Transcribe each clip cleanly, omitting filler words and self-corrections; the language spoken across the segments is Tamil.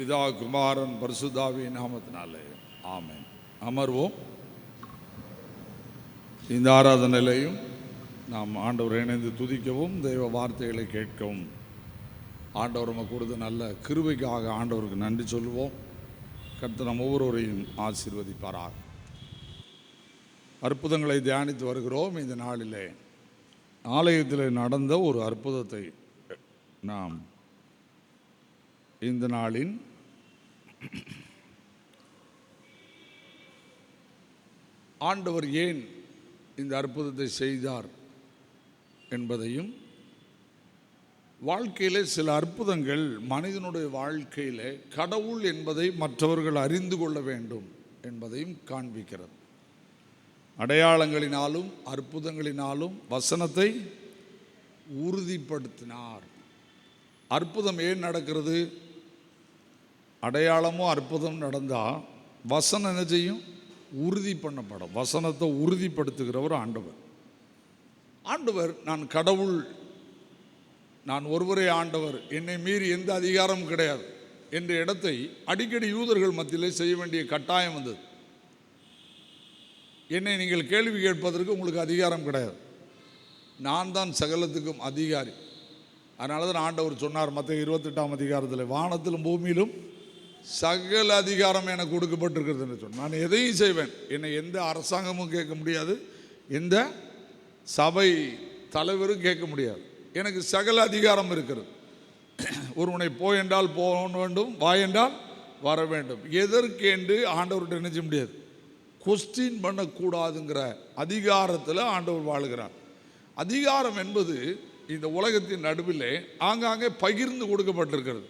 பிதா குமாரன் பரிசுத்தாவியின் நாமத்தினாலே ஆமென். அமர்வோம். இந்த ஆராதனையிலையும் நாம் ஆண்டவரை இணைந்து துதிக்கவும் தெய்வ வார்த்தைகளை கேட்கவும் ஆண்டவர் நமக்கு கொடுத்த நல்ல கிருபைக்காக ஆண்டவருக்கு நன்றி சொல்லுவோம். கர்த்தர் நம் ஒவ்வொருவரையும் ஆசீர்வதிப்பாராக. அற்புதங்களை தியானித்து வருகிறோம். இந்த நாளிலே ஆலயத்தில் நடந்த ஒரு அற்புதத்தை நாம் இந்த நாளின் ஆண்டவர் ஏன் இந்த அற்புதத்தை செய்தார் என்பதையும், வாழ்க்கையில் சில அற்புதங்கள் மனிதனுடைய வாழ்க்கையில் கடவுள் என்பதை மற்றவர்கள் அறிந்து கொள்ள வேண்டும் என்பதையும் காண்பிக்கிறது. அடையாளங்களினாலும் அற்புதங்களினாலும் வசனத்தை உறுதிப்படுத்தினார். அற்புதம் ஏன் நடக்கிறது? அடையாளமோ அற்புதம் நடந்தால் வசனம் என்ன செய்யும்? உறுதி பண்ணப்படும். வசனத்தை உறுதிப்படுத்துகிறவர் ஆண்டவர். ஆண்டவர் நான் கடவுள், நான் ஒருவரே ஆண்டவர், என்னை மீறி எந்த அதிகாரமும் கிடையாது என்ற இடத்தை அடிக்கடி யூதர்கள் மத்தியிலே செய்ய வேண்டிய கட்டாயம் வந்தது. என்னை நீங்கள் கேள்வி கேட்பதற்கு உங்களுக்கு அதிகாரம் கிடையாது, நான் தான் சகலத்துக்கும் அதிகாரி. அதனால தான் ஆண்டவர் சொன்னார் மத்தேயு 28ஆம் அதிகாரத்தில், வானத்திலும் பூமியிலும் சகல அதிகாரம் எனக்கு கொடுக்கப்பட்டிருக்கிறது என்று சொன்னார். நான் எதையும் செய்வேன், என்னை எந்த அரசாங்கமும் கேட்க முடியாது, எந்த சபை தலைவரும் கேட்க முடியாது. எனக்கு சகல அதிகாரம் இருக்கிறது. ஒருவனை போ என்றால் போக வேண்டும், வா என்றால் வர வேண்டும். எதற்கு என்று ஆண்டவர்கிட்ட என்ன செய்ய முடியாது, கொஸ்டின் பண்ணக்கூடாதுங்கிற அதிகாரத்தில் ஆண்டவர் வாழ்கிறார். அதிகாரம் என்பது இந்த உலகத்தின் நடுவிலே ஆங்காங்கே பகிர்ந்து கொடுக்கப்பட்டிருக்கிறது.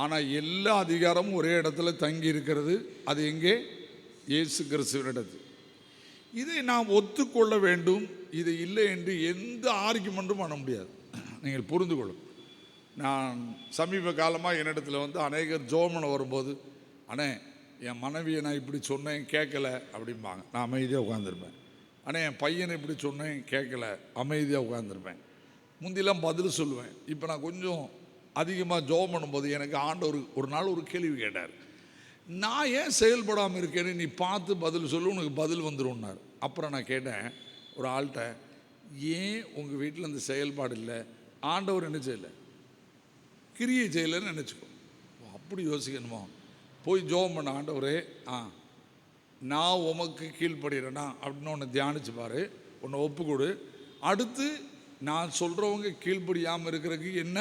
ஆனால் எல்லா அதிகாரமும் ஒரே இடத்துல தங்கி இருக்கிறது. அது எங்கே? இயேசு கிறிஸ்துவினிடத்தில். இதை நாம் ஒத்துக்கொள்ள வேண்டும். இது இல்லை என்று எந்த ஆர்கியுமெண்ட்டும் பண்ண முடியாது. நீங்கள் புரிந்து கொள்ளும். நான் சமீப காலமாக என்னிடத்தில் அநேகர் ஜோமனை வரும்போது, அண்ணே என் மனைவியை நான் இப்படி சொன்னேன் கேட்கல அப்படிம்பாங்க. நான் அமைதியாக உட்காந்துருப்பேன். ஆனால் என் பையனை இப்படி சொன்னேன் கேட்கல, அமைதியாக உட்காந்துருப்பேன். முந்திலாம் பதில் சொல்லுவேன். இப்போ நான் கொஞ்சம் அதிகமாக ஜோம் பண்ணும்போது எனக்கு ஆண்டவர் ஒரு நாள் ஒரு கேள்வி கேட்டார். நான் ஏன் செயல்படாமல் இருக்கேன்னு நீ பார்த்து பதில் சொல்லு, உனக்கு பதில் வந்துடும்னார். அப்புறம் நான் கேட்டேன் ஒரு ஆள்கிட்ட, ஏன் உங்கள் வீட்டில் அந்த செயல்பாடு இல்லை? ஆண்டவர் என்ன செய்யலை? கிரியை செய்யலைன்னு நினச்சிக்கோ. அப்படி யோசிக்கணுமா? போய் ஜோம் பண்ண, ஆண்டவரே நான் உமக்கு கீழ்ப்படுகிறேன்னா அப்படின்னு ஒன்று தியானிச்சு பாரு, ஒன்று ஒப்புக்கொடு. அடுத்து நான் சொல்கிறவங்க கீழ்ப்படியாமல் இருக்கிறதுக்கு என்ன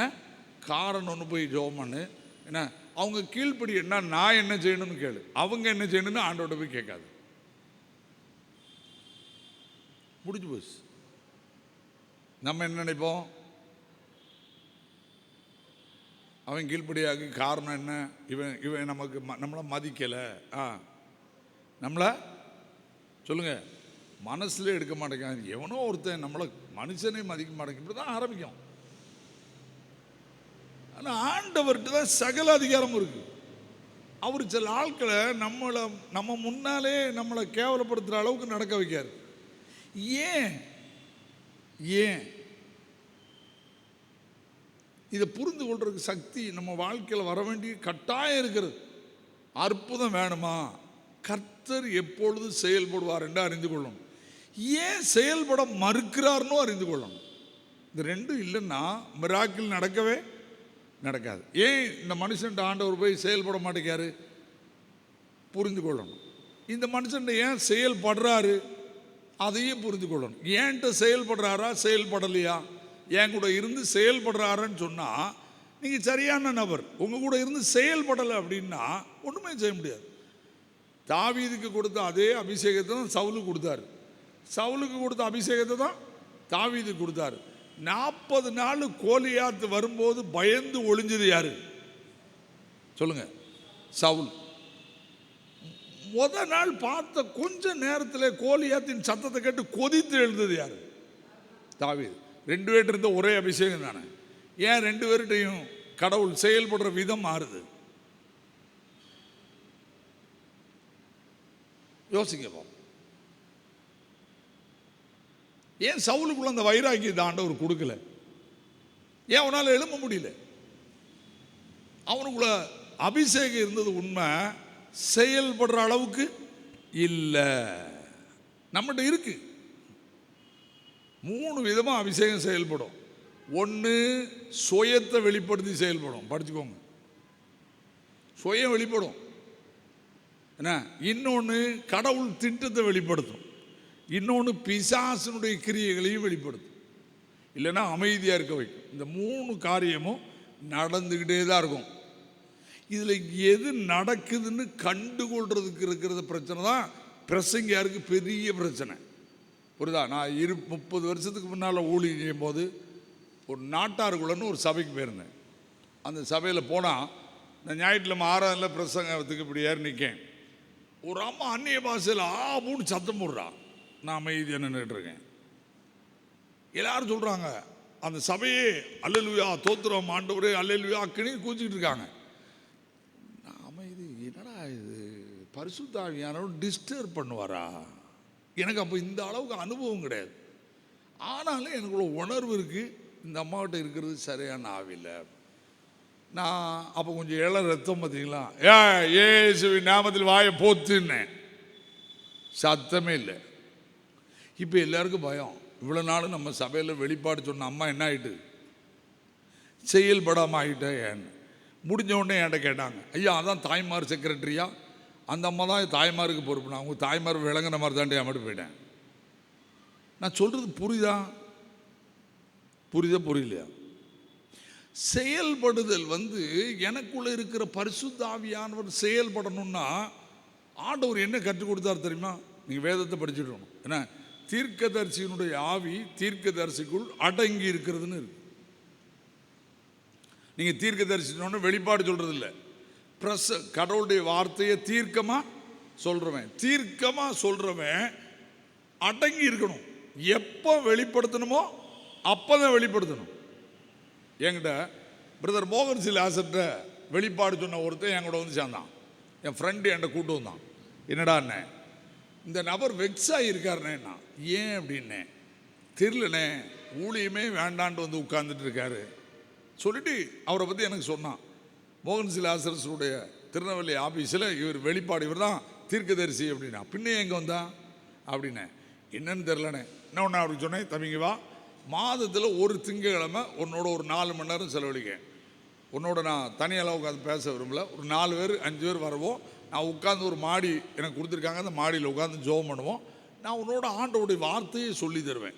காரணம்னு போய் ஜெபம் பண்ணு. என்ன அவங்க கீழ்ப்படி என்ன, நான் என்ன செய்யணும்னு கேளு. அவங்க என்ன செய்யணும்னு ஆண்டவர்கிட்ட போய் கேட்காது. முடிஞ்சு போச்சு. நம்ம என்ன நினைப்போம்? அவன் கீழ்ப்படியாக்கு காரணம் என்ன? இவன் இவன் நமக்கு நம்மளை மதிக்கலை, நம்மளை சொல்லுங்க மனசுல எடுக்க மாட்டேங்கான், எவனோ ஒருத்தன் நம்மளை மனுஷனே மதிக்க மாட்டேங்க, இப்படி தான் ஆரம்பிக்கும். ஆனால் ஆண்டவர்கிட்ட தான் சகல அதிகாரமும் இருக்கு. அவர் சில ஆட்களை நம்ம முன்னாலே நம்மளை கேவலப்படுத்துகிற அளவுக்கு நடக்க வைக்காரு. ஏன் இதை புரிந்து கொள்றதுக்கு சக்தி நம்ம வாழ்க்கையில் வர வேண்டிய கட்டாயம் இருக்கிறது. அற்புதம் வேணுமா? கர்த்தர் எப்பொழுது செயல்படுவார் என்று அறிந்து கொள்ளணும். ஏன் செயல்பட மறுக்கிறார்னு அறிந்து கொள்ளணும். இந்த ரெண்டும் இல்லைன்னா மிராக்கிள் நடக்கவே நடக்காது. ஏன் இந்த மனுஷன் ஆண்டவர் போய் செயல்பட மாட்டேங்காரு? புரிந்து கொள்ளணும். இந்த மனுஷன் ஏன் செயல்படுறாரு அதையும் புரிந்து கொள்ளணும். ஏன்ட்ட செயல்படுறாரா செயல்படலையா? என் கூட இருந்து செயல்படுறாருன்னு சொன்னால் நீங்கள் சரியான நபர். உங்கள் கூட இருந்து செயல்படலை அப்படின்னா ஒன்றுமே செய்ய முடியாது. தாவீதுக்கு கொடுத்த அதே அபிஷேகத்தை தான் சவுலுக்கு கொடுத்தாரு. சவுலுக்கு கொடுத்த அபிஷேகத்தை தான் தாவீதுக்கு கொடுத்தாரு. 40 நாள் கோலியாத்து வரும்போது பயந்து ஒளிஞ்சது யாரு? சொல்லுங்க, சவுல். முத நாள் பார்த்த கொஞ்ச நேரத்தில் கோலியாத்தின் சத்தத்தை கேட்டு கொதித்து எழுந்தது யாரு? தாவீது. 2 பேர்ட்ட இருந்த ஒரே அபிஷேகம் தானே. ஏன் 2 பேர்கிட்டையும் கடவுள் செயல்படுற விதம் மாறுது? யோசிக்க. ஏன் சவுலுக்குள்ள அந்த வைராக்கியத்தை ஆண்டவர் கொடுக்கல? ஏன் அவனால் எழும்ப முடியல? அவனுக்குள்ள அபிஷேகம் இருந்தது உண்மை, செயல்படுற அளவுக்கு இல்லை. நம்மகிட்ட இருக்கு 3 விதமாக அபிஷேகம் செயல்படும். ஒன்று சுயத்தை வெளிப்படுத்தி செயல்படும், படிச்சுக்கோங்க, சுயம் வெளிப்படும் என்ன. இன்னொன்று கடவுள் திட்டத்தை வெளிப்படுத்தும். இன்னொன்று பிசாசனுடைய கிரியைகளையும் வெளிப்படுத்தும். இல்லைன்னா அமைதியாக இருக்க வைக்கும். இந்த 3 காரியமும் நடந்துக்கிட்டே தான் இருக்கும். இதில் எது நடக்குதுன்னு கண்டுகொள்றதுக்கு இருக்கிறது பிரச்சனை தான் பிரசங்கியாருக்கு பெரிய பிரச்சனை. புரியுதா? நான் 30 வருஷத்துக்கு முன்னால் ஊழியம் செய்யும் போது ஒரு நாட்டாருக்குள்ளன்னு ஒரு சபைக்கு போயிருந்தேன். அந்த சபையில் போனால் நான் ஞாயிற்றுக்கிழமை ஆறாவதுல பிரசங்கத்துக்கு இப்படி ஏறி நிற்கேன். ஒரு அம்மா அந்நிய பாஷையில் மூணு சத்தம் போடுறா. நான் அமைதியாக நின்றுட்டு இருக்கேன். எல்லாரும் சொல்கிறாங்க, அந்த சபையே அல்லேலூயா தோத்திரம் ஆண்டவரே அல்லேலூயா அக்கினி கூச்சிக்கிட்டு இருக்காங்க. நான் அமைதி, என்னடா இது பரிசுத்த ஆவியானவர் டிஸ்டர்ப் பண்ணுவாரா? எனக்கு அப்போ இந்த அளவுக்கு அனுபவம் கிடையாது. ஆனாலும் எனக்குள்ள உணர்வு இருக்குது, இந்த அம்மாவிட்ட இருக்கிறது சரியான ஆவில்லை. நான் அப்போ கொஞ்சம் இளம் ரத்தம் பார்த்தீங்களா, ஏசுவின் நாமத்தில் வாயை போத்துன்னேன், சத்தமே இல்லை. இப்போ எல்லாருக்கும் பயம். இவ்வளோ நாள் நம்ம சபையில் வெளிப்பாடு சொன்ன அம்மா என்ன ஆகிட்டு செயல்படாமல் ஆகிட்டேன் ஏன்னு. முடிஞ்ச உடனே என்கிட்ட கேட்டாங்க, ஐயா அதான் தாய்மார் செக்ரட்டரியா? அந்த அம்மா தான் தாய்மாருக்கு பொறுப்பு. நான் அவங்க தாய்மார் விளங்குன மாதிரி தாண்டி அம்மாட்டு போயிட்டேன். நான் சொல்கிறது புரியுதா புரியலையா? செயல்படுதல் எனக்குள்ள இருக்கிற பரிசுத்த ஆவியானவர் செயல்படணும்னா ஆண்டவர் என்ன கற்றுக் கொடுத்தார் தெரியுமா? நீங்கள் வேதத்தை படிச்சுடணும். ஏன்னா தீர்க்கதரிசியினுடைய ஆவி தீர்க்கதரிசிக்குள் அடங்கி இருக்கிறதுன்னு இருக்கு. நீங்கள் தீர்க்கதரிசினோன்னு வெளிப்பாடு சொல்றது இல்லை, கடவுளுடைய வார்த்தையை தீர்க்கமாக சொல்றவன் அடங்கி இருக்கணும். எப்போ வெளிப்படுத்தணுமோ அப்போதான் வெளிப்படுத்தணும். என்கிட்ட பிரதர் மோகன் சிலாசர்கிட்ட வெளிப்பாடு சொன்ன ஒருத்தன் என்கிட்ட வந்து சேர்ந்தான். என் ஃப்ரெண்டு என்கிட்ட கூட்டு வந்தான். என்னடாண்ணே இந்த நபர் வெக்ஸாகி இருக்காருண்ணேண்ணா. ஏன் அப்படின்னே, தெரியலண்ணே ஊழியமே வேண்டான்ட்டு வந்து உட்கார்ந்துட்டு இருக்காரு சொல்லிட்டு அவரை பற்றி எனக்கு சொன்னான். மோகன் சிலாசரசுடைய திருநெல்வேலி ஆஃபீஸில் இவர் வெளிப்பாடு, இவர் தான் தீர்க்கதரிசி அப்படின்னா. பின்னே எங்கே வந்தான் அப்படின்னே, என்னன்னு தெரிலண்ணே. என்ன ஒன்று அப்படி சொன்னேன், தம்பிங்க வா, மாதத்தில் ஒரு திங்கக்கிழமை உன்னோட ஒரு 4 மணி நேரம் செலவழிக்க. உன்னோட நான் தனியெல்லாம் உட்காந்து பேச விரும்பல. ஒரு 4 பேர் 5 பேர் வரவும், நான் உட்காந்து ஒரு மாடி எனக்கு கொடுத்துருக்காங்க, அந்த மாடியில் உட்காந்து ஜெபம் பண்ணுவோம். நான் உன்னோட ஆண்டவருடைய வார்த்தையை சொல்லி தருவேன்,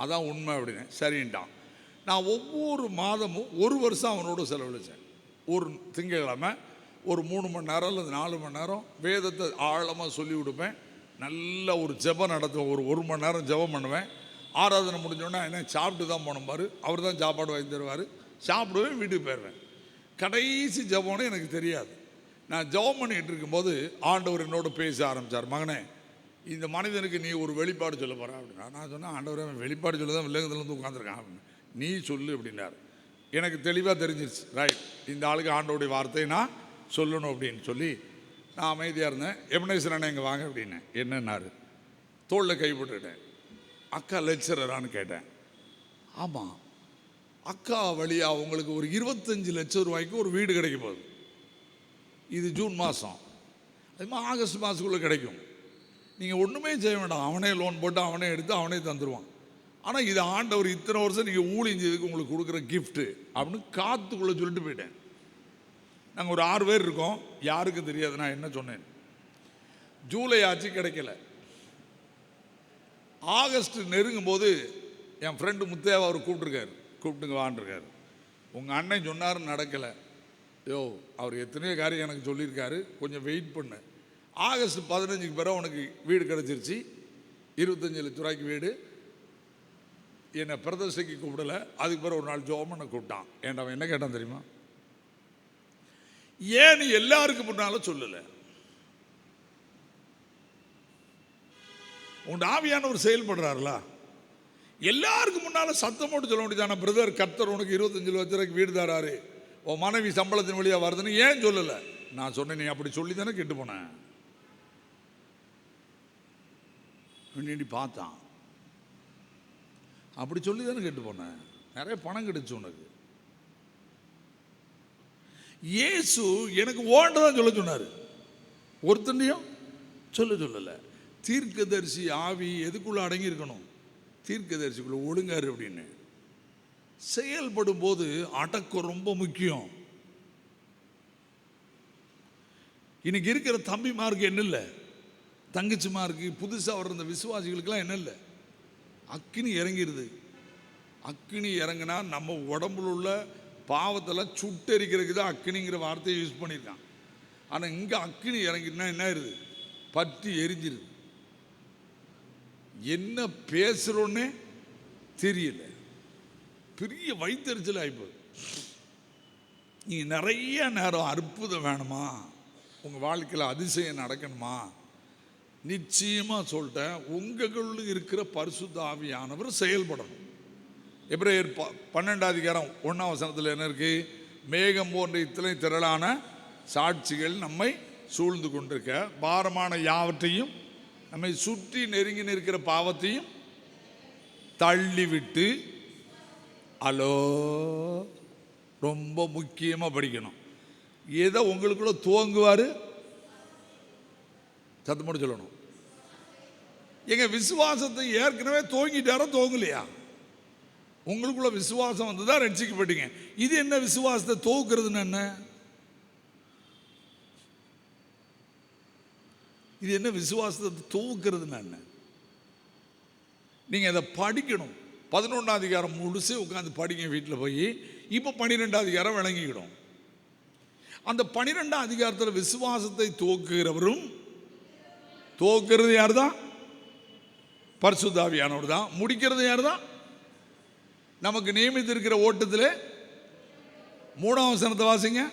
அதான் உண்மை அப்படின்னு. சரின்ட்டான். நான் ஒவ்வொரு மாதமும் 1 வருஷம் அவனோட செலவழித்தேன். ஒரு திங்கக்கிழமை ஒரு 3 மணி நேரம் அல்லது 4 மணி நேரம் வேதத்தை ஆழமாக சொல்லி கொடுப்பேன். நல்ல ஒரு ஜெபம் நடத்துவேன். ஒரு மணி நேரம் ஜெபம் பண்ணுவேன். ஆராதனை முடிஞ்சோன்னா என்ன சாப்பிட்டு தான் போன பாரு, அவர் தான் சாப்பாடு வாங்கி தருவார். சாப்பிடுவேன், வீட்டுக்கு போயிடுவேன். கடைசி ஜெபம்னு எனக்கு தெரியாது. நான் ஜெபம் பண்ணிகிட்டு இருக்கும்போது ஆண்டவர் என்னோட பேச ஆரம்பித்தார். மகனே, இந்த மனிதனுக்கு நீ ஒரு வெளிப்பாடு சொல்ல போகிற அப்படின்னா. நான் சொன்னேன், ஆண்டவரே வெளிப்பாடு சொல்ல தான் விலங்குலேருந்து உட்காந்துருக்கான் அப்படின்னு. நீ சொல்லு அப்படின்னாரு. எனக்கு தெளிவாக தெரிஞ்சிருச்சு, ரைட், இந்த ஆளுக்கு ஆண்டவருடைய வார்த்தையை நான் சொல்லணும் அப்படின்னு சொல்லி நான் அமைதியாக இருந்தேன். எபனேசரனே இங்கே வாங்க அப்படின்னேன். என்னன்னாரு, தோளில் கை போட்டுக்கிட்டேன். அக்கா லெக்சரரான்னு கேட்டேன். ஆமாம், அக்கா வழியாக உங்களுக்கு ஒரு 25 லட்சம் ரூபாய்க்கு ஒரு வீடு கிடைக்க போகுது. இது ஜூன் மாதம், அது மாதிரி ஆகஸ்ட் மாதத்துக்குள்ளே கிடைக்கும். நீங்கள் ஒன்றுமே செய்ய வேண்டாம், அவனே லோன் போட்டு அவனே எடுத்து அவனே தந்துடுவான். ஆனால் இது ஆண்டவர் இத்தனை வருஷம் நீங்கள் ஊழியம் செய்ததுக்கு உங்களுக்கு கொடுக்குற கிஃப்ட்டு அப்படின்னு காத்துக்குள்ளே சொல்லிட்டு போயிட்டேன். நாங்கள் ஒரு 6 பேர் இருக்கோம், யாருக்கும் தெரியாது நான் என்ன சொன்னேன். ஜூலை ஆச்சு, கிடைக்கல. ஆகஸ்ட் நெருங்கும் போது என் ஃப்ரெண்டு முத்தையாவை அவர் கூப்பிட்டுங்க வான்ருக்காரு. உங்கள் அண்ணன் சொன்னார், நடக்கலை. அவர் எத்தனையோ காரியம் எனக்கு சொல்லியிருக்காரு, கொஞ்சம் வெயிட் பண்ணு. ஆகஸ்ட் 15க்கு பிறகு உனக்கு வீடு கிடச்சிருச்சு, 25 லட்ச ரூபாய்க்கு வீடு. என்னை பிரதர்ஷைக்கு கூப்பிடலை. அதுக்கு பிறகு ஒரு நாள் ஜோமனை கூப்பிட்டான். ஏன்டா அவன் என்ன கேட்டான் தெரியுமா? ஏன் நீ எல்லாருக்கும் முன்னாலும் சொல்லலை? உன் ஆவியானவர் செயல்படுறாருல, எல்லாருக்கும் முன்னால சத்தம் போட்டு சொல்ல வேண்டியதான, பிரதர் கர்த்தர் உனக்கு 25 லட்ச ரூபாய்க்கு வீடு தராரு, உன் மனைவி சம்பளத்தின் வழியாக வருதுன்னு ஏன் சொல்லலை? நான் சொன்னேன், நீ அப்படி சொல்லி தானே கெட்டு போனேன். பார்த்தான், அப்படி சொல்லி தானே கெட்டு போனேன். நிறைய பணம் கிடைச்சு உனக்கு. இயேசு எனக்கு ஓண்டதான் சொல்ல சொன்னார், ஒருத்தனையும் சொல்லலை. தீர்க்கதரிசி ஆவி எதுக்குள்ள அடங்கி இருக்கணும்? தீர்க்கதரிசிக்குள்ள ஒழுங்காரு அப்படின்னு. செயல்படும் போது அடக்கம் ரொம்ப முக்கியம். இன்னைக்கு இருக்கிற தம்பிமாருக்கு என்ன இல்லை, தங்கச்சிமாருக்கு, புதுசாக வர்ற இந்த விசுவாசிகளுக்கெல்லாம் என்ன இல்லை, அக்கினி இறங்கிடுது. அக்கினி இறங்கினா நம்ம உடம்புல உள்ள பாவத்தெல்லாம் சுட்டெரிக்கிறதுக்கு தான் அக்கினிங்கிற வார்த்தையை யூஸ் பண்ணியிருக்கான். ஆனால் இங்கே அக்கினி இறங்கினா என்ன ஆயிடுது, பற்றி எரிஞ்சிருது. என்ன பேசுகிறோன்னே தெரியல, பெரிய வயிற்றுச்சல் ஆகிப்போகுது. நீங்கள் நிறைய நேரம் அற்புதம் வேணுமா, உங்கள் வாழ்க்கையில் அதிசயம் நடக்கணுமா, நிச்சயமாக சொல்லிட்டேன், உங்களுக்குள்ள இருக்கிற பரிசுத்த ஆவியானவர் செயல்படணும். எபிரேயர் 12:1 என்ன இருக்கு? மேகம் போன்ற இத்தனை திரளான சாட்சிகள் நம்மை சூழ்ந்து கொண்டிருக்க, பாரமான யாவற்றையும் நம்மை சுற்றி நெருங்கி நிற்கிற பாவத்தையும் தள்ளிவிட்டு, அலோ ரொம்ப முக்கியமாக படிக்கணும். எதை உங்களுக்குள்ள துவங்குவார்? சத்தமோடு சொல்லணும். எங்க விசுவாசத்தை ஏற்கனவே துவங்கிட்டாரோ துவங்கலையா? உங்களுக்குள்ள விசுவாசம் வந்துதான் ரட்சிக்கப்பட்டீங்க. இது என்ன விசுவாசத்தை துவக்குறதுன்னு என்ன? இது என்ன விசுவாசத்தை துவக்குறதுன்னு என்ன? நீங்க அதை படிக்கணும். 11ஆம் அதிகாரம் முழுசு உட்காந்து படிங்க வீட்டில் போய். இப்போ 12ஆம் அதிகாரம் விளங்கிக்கிடும். அந்த 12ஆம் அதிகாரத்தில் விசுவாசத்தை துவக்குகிறவரும், துவக்கிறது யார் தான்? பரிசுத்த ஆவியானவர் தான். முடிக்கிறது யார் தான்? நமக்கு நியமித்திருக்கிற ஓட்டத்தில் 3ஆம் வசனத்தை வாசிங்க.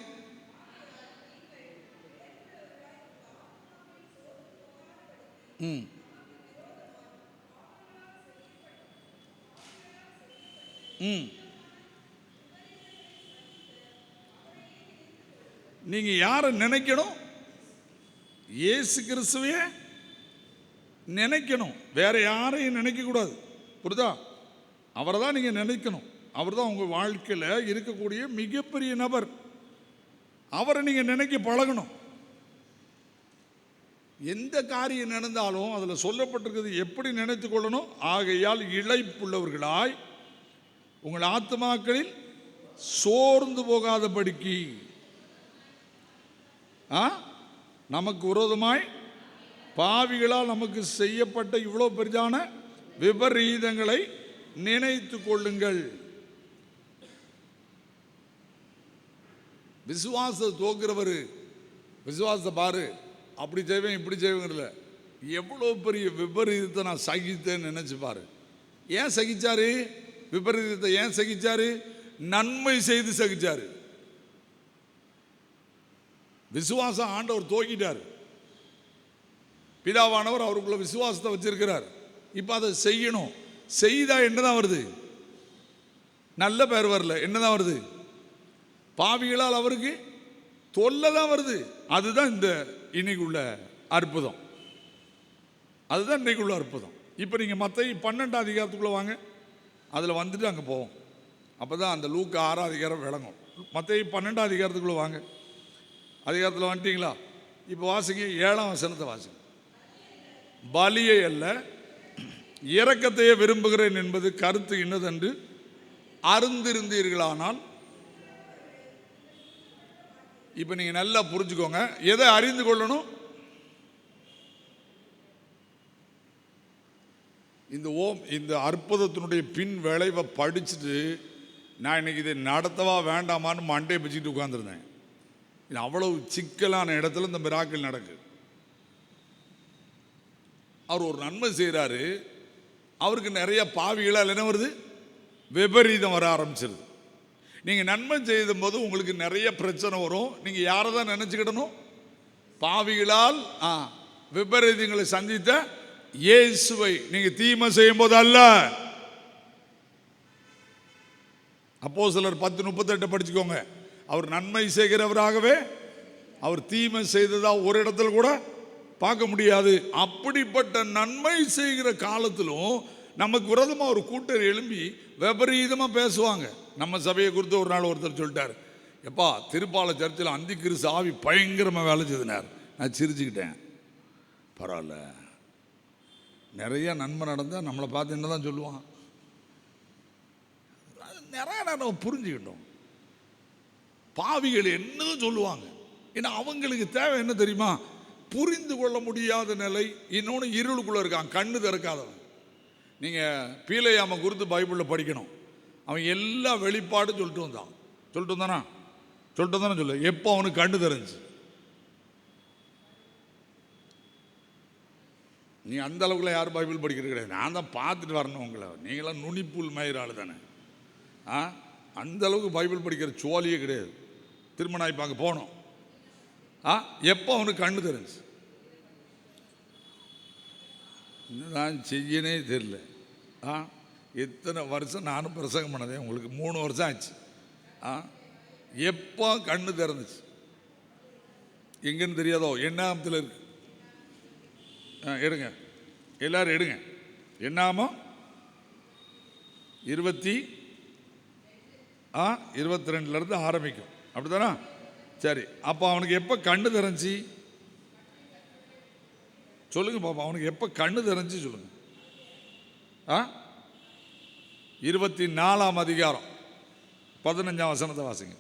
நீங்க யாரை நினைக்கணும்? இயேசு கிறிஸ்துவையே நினைக்கணும், வேற யாரையும் நினைக்க கூடாது. புரியுதா? அவரை தான் நீங்க நினைக்கணும். அவர் தான் உங்க வாழ்க்கையில் இருக்கக்கூடிய மிகப்பெரிய நபர். அவரை நீங்க நினைக்க பழகணும். எந்த காரியம் நடந்தாலும் அதில் சொல்லப்பட்டிருக்கிறது எப்படி நினைத்து கொள்ளணும். ஆகையால் இளைப்புள்ளவர்களாய் உங்கள் ஆத்துமாக்களில் சோர்ந்து போகாதபடிக்கு, நமக்கு விரோதமாய் பாவிகளால் நமக்கு செய்யப்பட்ட இவ்வளோ பெரிதான விபரீதங்களை நினைத்து கொள்ளுங்கள். விசுவாசத்தை தோக்குறவர், விசுவாசத்தை பாரு, அப்படி செய்வேன் இப்படி செய்வேங்கல, எவ்வளோ பெரிய விபரீதத்தை நான் சகித்தேன்னு நினைச்சு பாரு. ஏன் சகிச்சாரு? விபரீதத்தை ஏன் சகிச்சாரு? நன்மை செய்து சகிச்சாரு. விசுவாசம் ஆண்டவர் தோக்கிட்டார். பிதாவானவர் அவருக்குள்ள விசுவாசத்தை வச்சிருக்கிறார். இப்போ அதை செய்யணும். செய்தா என்னதான் வருது? நல்ல பேர் வரல, என்னதான் வருது? பாவிகளால் அவருக்கு தொல்லை தான் வருது. அதுதான் இந்த இன்னைக்குள்ள அற்புதம். அதுதான் இன்னைக்குள்ள அற்புதம். இப்போ நீங்கள் மத்தேயு 12ஆம் அதிகாரத்துக்குள்ளே வாங்க, அதில் வந்துட்டு அங்கே போவோம். அப்போ தான் அந்த லூக்கா 6ஆம் அதிகாரம் விளங்கும். மத்தேயு 12ஆம் அதிகாரத்துக்குள்ளே வாங்க. அதிகாரத்தில் வந்துட்டீங்களா? இப்போ வாசிங்க 7ஆம் வசனத்தை வாசிங்க. பலியை அல்ல இரக்கத்தையே விரும்புகிறேன் என்பது கருத்து இன்னதென்று அறிந்திருந்தீர்களானால். இப்போ நீங்கள் நல்லா புரிஞ்சுக்கோங்க. எதை அறிந்து கொள்ளணும்? இந்த அற்புதத்தினுடைய பின் விளைவை படிச்சுட்டு நான் இன்னைக்கு இதை நடத்தவா வேண்டாமான்னு மண்டையை பிச்சுட்டு உட்கார்ந்துருந்தேன். இது அவ்வளவு சிக்கலான இடத்துல இந்த மிராக்கிள் நடக்கு. அவர் ஒரு நன்மை செய்கிறாரு, அவருக்கு நிறைய பாவிகளால் என்ன வருது? விபரீதம் வர ஆரம்பிச்சிருது. நீங்கள் நன்மை செய்யும் போது உங்களுக்கு நிறைய பிரச்சனை வரும். நீங்கள் யாரை தான் நினச்சிக்கிடணும்? பாவிகளால் விபரீதங்களை சந்தித்த இயேசுவை நீங்கள் தீமை செய்யும் போது அல்ல. அப்போஸ்தலர் 10:38 படிச்சுக்கோங்க. அவர் நன்மை செய்கிறவராகவே, அவர் தீமை செய்ததா ஒரு இடத்துல கூட பார்க்க முடியாது. அப்படிப்பட்ட நன்மை செய்கிற காலத்திலும் நமக்கு விரோதமாக ஒரு கூட்டர் எழும்பி விபரீதமாக பேசுவாங்க. நம்ம சபையை குறித்து ஒரு நாள் ஒருத்தர் சொல்லிட்டார், எப்பா திருப்பாலை சர்ச்சில் அந்தி கிறிஸ்து ஆவி பயங்கரமாக வேலை செய்தினார். நான் சிரிச்சுக்கிட்டேன். பரவாயில்ல, நிறைய நன்மை நடந்தால் நம்மளை பார்த்து என்ன தான் சொல்லுவான். நிறைய நேரம் புரிஞ்சுக்கிட்டோம். பாவிகள் என்னதும் சொல்லுவாங்க. ஏன்னா அவங்களுக்கு தேவை என்ன தெரியுமா? புரிந்து கொள்ள முடியாத நிலை. இன்னொன்று இருளுக்குள்ளே இருக்கான், கண்ணு திறக்காதவன். நீங்கள் பீலையாமை குறித்து பைபிளில் படிக்கணும். அவன் எல்லா வெளிப்பாடும் சொல்லிட்டு வந்தானா சொல்லு. எப்போ அவனுக்கு கண்ணு தெரிஞ்சு? நீ அந்த அளவுக்குள்ள யாரும் பைபிள் படிக்கிறது கிடையாது. நான் தான் பார்த்துட்டு வரணும் உங்களை. நீங்களாம் நுனிப்புல் மயிராள் தானே. அந்த அளவுக்கு பைபிள் படிக்கிற சோழியே கிடையாது. திருமணம் இப்போ அங்கே போனோம். எப்போ அவனுக்கு கண்ணு தெரிஞ்சு? நான் செய்யனே தெரியல. எத்தனை வருஷம் நானும் பிரசங்கம் பண்ணதே உங்களுக்கு 3 வருஷம் ஆச்சு. எப்போ கண்ணு திறந்துச்சு? எங்கன்னு தெரியாதோ? எண்ணாமத்தில் இருக்கு. எடுங்க எல்லாரும் எடுங்க. எண்ணாமோ 22 ஆரம்பிக்கும். அப்படித்தானா? சரி, அப்போ அவனுக்கு எப்போ கண்ணு திறந்துச்சு சொல்லுங்க பாப்பா. அவனுக்கு எப்போ கண்ணு திறந்துச்சு சொல்லுங்க. 24ஆம் அதிகாரம் 15ஆம் வசனத்தை வாசிங்க.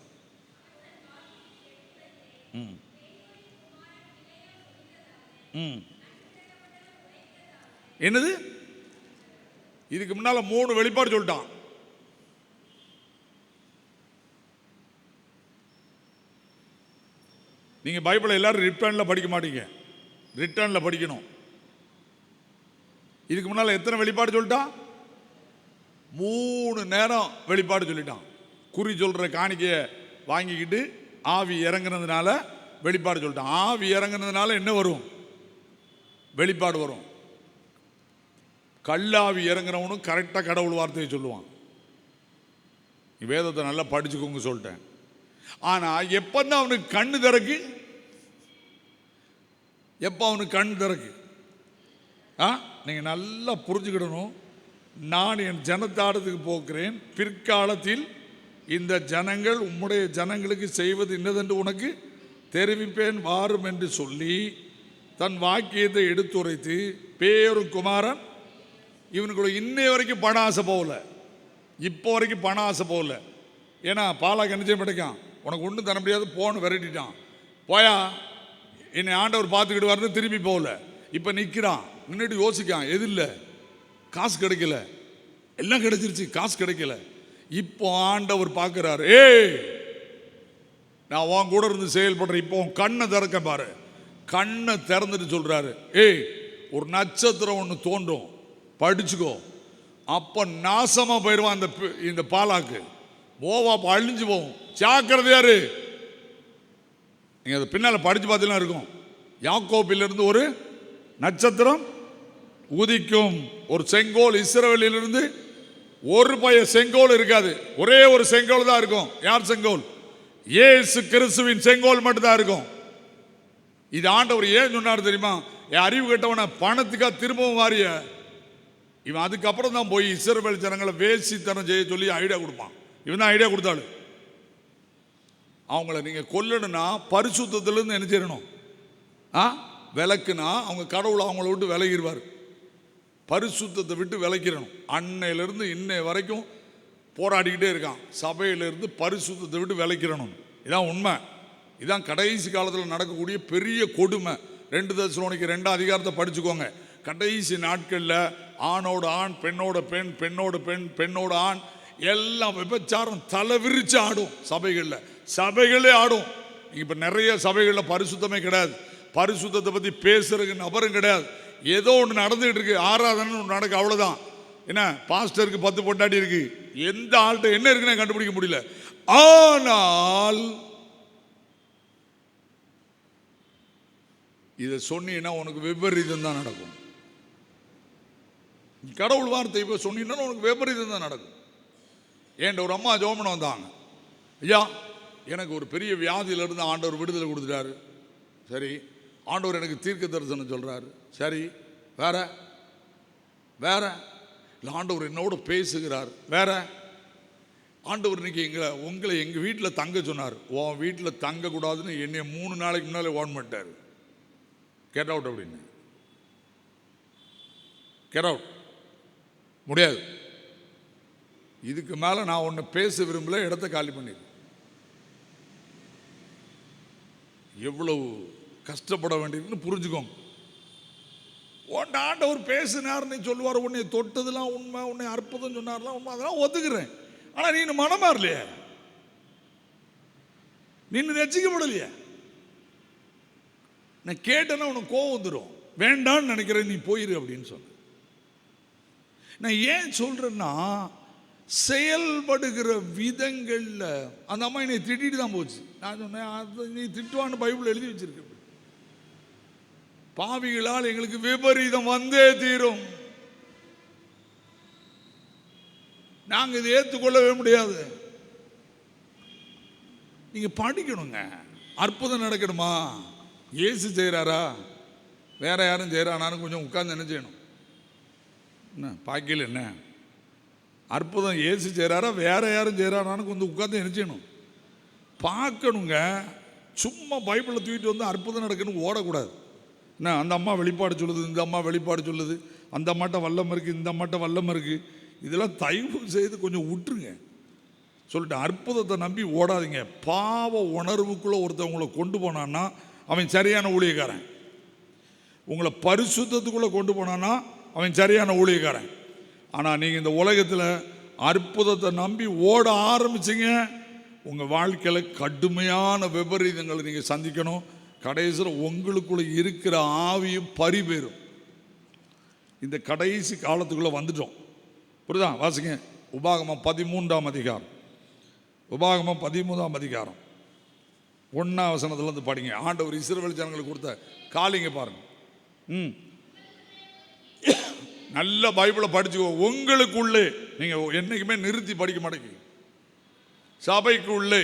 என்னது? இதுக்கு முன்னால 3 வெளிப்பாடு சொல்லிட்டான். நீங்க பைபிளை எல்லாரும் ரிட்டர்ன்ல படிக்க மாட்டீங்க, ரிட்டர்ன்ல படிக்கணும். இதுக்கு முன்னால எத்தனை வெளிப்பாடு சொல்லிட்டான்? 3 நேரம் வெளிப்பாடு சொல்லிட்டான். குறி சொல்ற காணிக்கைய வாங்கிக்கிட்டு ஆவி இறங்குனதுனால வெளிப்பாடு சொல்லிட்டான். ஆவி இறங்குனதுனால என்ன வரும்? வெளிப்பாடு வரும். கல்லாவி இறங்குறவனும் கரெக்டாக கடவுள் வார்த்தையை சொல்லுவான். வேதத்தை நல்லா படிச்சுக்கோங்க சொல்லிட்டேன். ஆனால் எப்பந்தான் அவனுக்கு கண்ணு திறக்கு? எப்போ அவனுக்கு கண் திறக்கு? நீங்கள் நல்லா புரிஞ்சுக்கிடணும். நான் என் ஜனத்தாடத்துக்கு போகிறேன், பிற்காலத்தில் இந்த ஜனங்கள் உம்முடைய ஜனங்களுக்கு செய்வது இன்னதென்று உனக்கு தெரிவிப்பேன் வாரும் என்று சொல்லி தன் வாக்கியத்தை எடுத்துரைத்து பேரும் குமாரன் இவனுக்குள்ள இன்னைய வரைக்கும் பண ஆசை போகல. இப்போ வரைக்கும் பண ஆசை போகல. ஏன்னா பாலாக்கு என்ன செய்ய மாட்டேக்கான், உனக்கு ஒன்றும் தர முடியாது போன்னு விரட்டிட்டான். போயா என்னை ஆண்டவர் பார்த்துக்கிட்டு வரது திரும்பி போகல. இப்போ நிற்கிறான், நின்றுட்டு யோசிக்கான். எது இல்லை, காசு கிடைக்கல, எல்லாம் கிடைச்சிருச்சு, காசு கிடைக்கல. இப்போ ஆண்டவர் பார்க்குறாரு. நான் உன் கூட இருந்து செயல்படுறேன், இப்போ கண்ணை திறக்க பாரு. கண்ணை திறந்துட்டு சொல்றாரு, ஒரு நட்சத்திரம் ஒன்று தோன்றும், படிச்சுக்கோ. அப்ப நாசமா போயிடுவான் இந்த பாலாக்கு. போவா அழிஞ்சு போகும், ஜாக்கிரதையாரு. நீங்க அதை பின்னால படிச்சு பார்த்தீங்கன்னா இருக்கும். யாக்கோபிலிருந்து ஒரு நட்சத்திரம் உதிக்கும், ஒரு செங்கோல் இஸ்ரவேலிலிருந்து ஒரு பய செங்கோல் இருக்காது, ஒரே ஒரு செங்கோல் தான் இருக்கும். யார் செங்கோல்? இயேசு கிறிஸ்துவின் செங்கோல் மட்டும் தான் இருக்கும். இது ஆண்டவர் ஏன் சொன்னார் தெரியுமா? என் அறிவு கேட்டவன பணத்துக்காக திரும்பவும் வாரிய இவன் அதுக்கப்புறம் தான் போய் இஸ்ரவேல் ஜனங்களை வேசித்தனம் செய்ய சொல்லி ஐடியா கொடுப்பான். இவன் தான் ஐடியா கொடுத்தாள். அவங்கள நீங்க கொல்லணும்னா பரிசுத்தத்திலிருந்து என்ன செய்யணும்? விளக்குனா அவங்க கடவுளை அவங்கள விட்டு விலகிடுவார். பரிசுத்தத்தை விட்டு விலக்கிடணும். அன்னையிலிருந்து இன்னை வரைக்கும் போராடிக்கிட்டே இருக்கான். சபையிலிருந்து பரிசுத்தத்தை விட்டு விலக்கிடணும். இதான் உண்மை. இதான் கடைசி காலத்தில் நடக்கக்கூடிய பெரிய கொடுமை. 2 தெசலோனிக்கர் 2ஆம் அதிகாரத்தை படிச்சுக்கோங்க. கடைசி நாட்களில் ஆணோட ஆண், பெண்ணோட பெண், பெண்ணோட பெண், பெண்ணோட ஆண், எல்லாம் விபச்சாரம் தலை விரிச்சு ஆடும். சபைகளே ஆடும். இப்போ நிறைய சபைகளில் பரிசுத்தமே கிடையாது. பரிசுத்தத்தை பற்றி பேசுறதுக்கு நபரும் கிடையாது. ஏதோ ஒன்று நடந்துகிட்டு இருக்கு, ஆராதனை ஒன்று நடக்கு, அவ்வளோதான். என்ன பாஸ்டருக்கு 10 பொண்டாட்டி இருக்கு, எந்த ஆள்கிட்ட என்ன இருக்குன்னு கண்டுபிடிக்க முடியல. ஆனால் இதை சொன்னீங்கன்னா உனக்கு விபரீதம் தான் நடக்கும். கடவுள் வார்த்தை இப்போ சொன்னீங்கன்னா உனக்கு விபரீதம் தான் நடக்கும். ஏன்ட ஒரு அம்மா ஜோமனை வந்தாங்க, ஐயா எனக்கு ஒரு பெரிய வியாதியிலிருந்து ஆண்டவர் விடுதலை கொடுத்துட்டாரு. சரி, ஆண்டவர் எனக்கு தீர்க்க தரிசனம் சொல்றாரு. சரி, வேற வேற இல்லை, ஆண்டவர் என்னோட பேசுகிறார். வேற ஆண்டவர் இன்னைக்கு உங்களை எங்கள் வீட்டில் தங்க சொன்னார். உன் வீட்டில் தங்கக்கூடாதுன்னு என்னை 3 நாளைக்கு முன்னாலே வார்ன் பண்ணிட்டார். கெட் அவுட் அப்படின்னு. கெட் அவுட், முடியாது. இதுக்கு மேலே நான் ஒன்று பேச விரும்பல, இடத்த காலி பண்ணிடு. எவ்வளவு கஷ்டப்பட வேண்டியதுன்னு புரிஞ்சுக்கோங்க. உன் ஆண்டவர் பேசினார்னு சொல்லுவார். உன்னை தொட்டதெல்லாம் உண்மை, உன்னை அற்புதம் சொன்னார்லாம் உண்மை, அதெல்லாம் ஒத்துக்கிறேன். ஆனால் நீ மனமா இல்லையே, நீ ரசிக்கப்படலையே. நான் கேட்டேன்னா உனக்கு கோவம் வந்துடும். வேண்டான்னு நினைக்கிறேன், நீ போயிரு அப்படின்னு சொன்ன. நான் ஏன் சொல்றேன்னா, செயல்படுகிற விதங்கள்ல அந்த அம்மா என்னை திட்டிட்டு தான் போச்சு. நான் சொன்னேன், அது நீ திட்டுவான்னு பைபிள் எழுதி வச்சிருக்க. பாவிகளால் எங்களுக்கு விபரீதம் வந்தே தீரும். நாங்க இதை ஏற்றுக்கொள்ளவே முடியாது. நீங்க படிக்கணுங்க. அற்புதம் நடக்கணுமா? இயேசு செய்யறாரா, வேற யாரும் செய்யறானான்னு கொஞ்சம் உட்கார்ந்து என்ன செய்யணும்? என்ன பாக்கியில் என்ன அற்புதம் இயேசு செய்யறாரா, வேற யாரும் செய்யறானான்னு கொஞ்சம் உட்கார்ந்து என்ன செய்யணும்? பார்க்கணுங்க. சும்மா பைபிளை தூக்கிட்டு வந்து அற்புதம் நடக்கணும் ஓடக்கூடாது. என்ன அந்த அம்மா வெளிப்பாடு சொல்லுது, இந்த அம்மா வெளிப்பாடு சொல்லுது, அந்த அம்மாட்ட வல்லம் இருக்குது, இந்த அம்மாட்ட வல்லம் இருக்குது, இதெல்லாம் தயவு செய்து கொஞ்சம் விட்டுருங்க. சொல்லிட்டு அற்புதத்தை நம்பி ஓடாதீங்க. பாவ உணர்வுக்குள்ளே ஒருத்தவங்களை கொண்டு போனான்னா அவன் சரியான ஊழியக்காரன். உங்களை பரிசுத்தத்துக்குள்ளே கொண்டு போனான்னா அவன் சரியான ஊழியக்காரன். ஆனால் நீங்கள் இந்த உலகத்தில் அற்புதத்தை நம்பி ஓட ஆரம்பிச்சிங்க, உங்கள் வாழ்க்கையில் கடுமையான விபரீதங்களை நீங்கள் சந்திக்கணும். கடைசியில் உங்களுக்குள்ள இருக்கிற ஆவியும் பறிபேறும். இந்த கடைசி காலத்துக்குள்ளே வந்துட்டோம். புரியுதா? வாசிங்க உபாகமம் 13ஆம் அதிகாரம். உபாகமம் 13ஆம் அதிகாரம் 1ஆம் வசனத்துலேருந்து படிங்க. ஆண்டவர் இஸ்ரவேல் ஜனங்களுக்கு கொடுத்த காலிங்க பாருங்க. நல்ல பைபிளை படிச்சுக்கோ. உங்களுக்குள்ளே நீங்கள் என்னைக்குமே நிறுத்தி படிக்க மாட்டேங்க. சபைக்குள்ளே,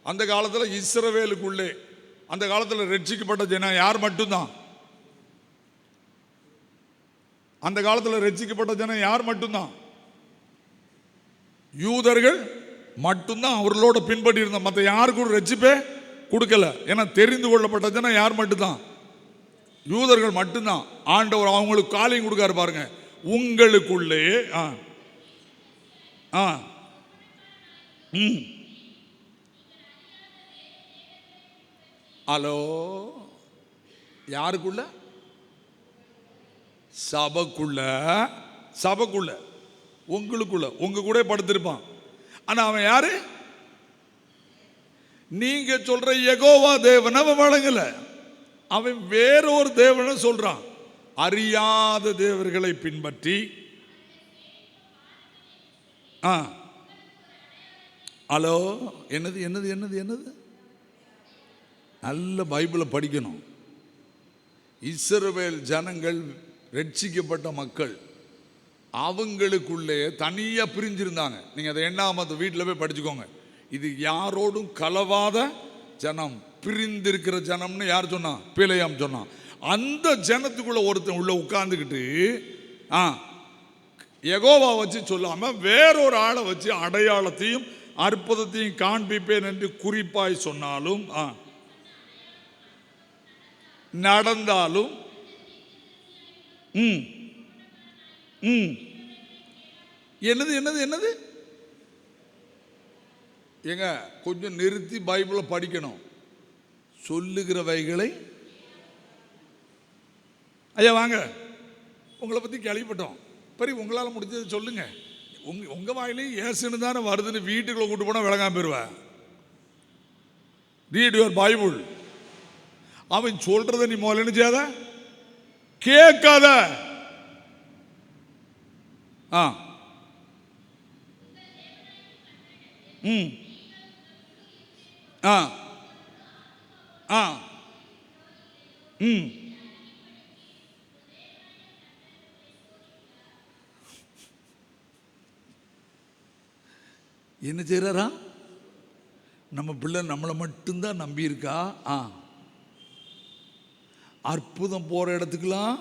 அந்த காலத்தில் இஸ்ரவேலுக்குள்ளே, அந்த காலத்தில் ரட்சிக்கப்பட்ட ஜனம் யார் மட்டும்தான்? அந்த காலத்தில் ரட்சிக்கப்பட்ட ஜனம் யார் மட்டும்தான்? யூதர்கள் மட்டும்தான் அவர்களோட பின்பற்றி இருந்த. மற்ற யாருக்கும் ரட்சிப்பே கொடுக்கல. ஏன்னா தெரிந்து கொள்ளப்பட்ட ஜனம் யார் மட்டும்தான்? யூதர்கள் மட்டும்தான். ஆண்டவர் அவங்களுக்கு காலையும் கொடுக்காரு பாருங்க. உங்களுக்குள்ளே ஹலோ, யாருக்குள்ள? சபைக்குள்ள. சபைக்குள்ள உங்களுக்குள்ள உங்க கூட படுத்திருப்பான். ஆனா அவன் யாரு? நீங்க சொல்ற யெகோவா தேவன் அவன் வழங்கல. அவன் வேறொரு தேவனை சொல்றான். அறியாத தேவர்களை பின்பற்றி ஹலோ, என்னது என்னது என்னது என்னது? நல்ல பைபிளை படிக்கணும். இஸ்ரவேல் ஜனங்கள் ரட்சிக்கப்பட்ட மக்கள், அவங்களுக்குள்ளே தனியாக பிரிஞ்சிருந்தாங்க. நீங்கள் அதை எண்ணாம வீட்டில் போய் படிச்சுக்கோங்க. இது யாரோடும் கலவாத ஜனம், பிரிந்திருக்கிற ஜனம்னு யார் சொன்னா? பிலேயாம் சொன்னான். அந்த ஜனத்துக்குள்ள ஒருத்தன் உள்ள உட்கார்ந்துக்கிட்டு யெகோவா வச்சு சொல்லாம வேறொரு ஆளை வச்சு அடையாளத்தையும் அற்புதத்தையும் காண்பிப்பேன் என்று குறிப்பாய் சொன்னாலும் நடந்தாலும் என்னது என்னது என்னது? ஏங்க கொஞ்சம் நிறுத்தி பைபிளை படிக்கணும். சொல்லுகிறவைகளை ஐயா வாங்க, உங்களை பற்றி கேள்விப்பட்டோம், பெரிய உங்களால் முடிஞ்சது சொல்லுங்க. உங்க வாயிலையும் ஏசுன்னு தானே வருதுன்னு வீட்டுக்குள்ள கூட்டு போனால் விளங்காம போயிருவேன். Read your Bible. அவன் சொல்றதை நீ முதல்ல என்ன செய்யாத, கேட்காத. என்ன செய்யறாரா? நம்ம பிள்ளை நம்மளை மட்டும்தான் நம்பி இருக்கா? அற்புதம் போற இடத்துக்கெல்லாம்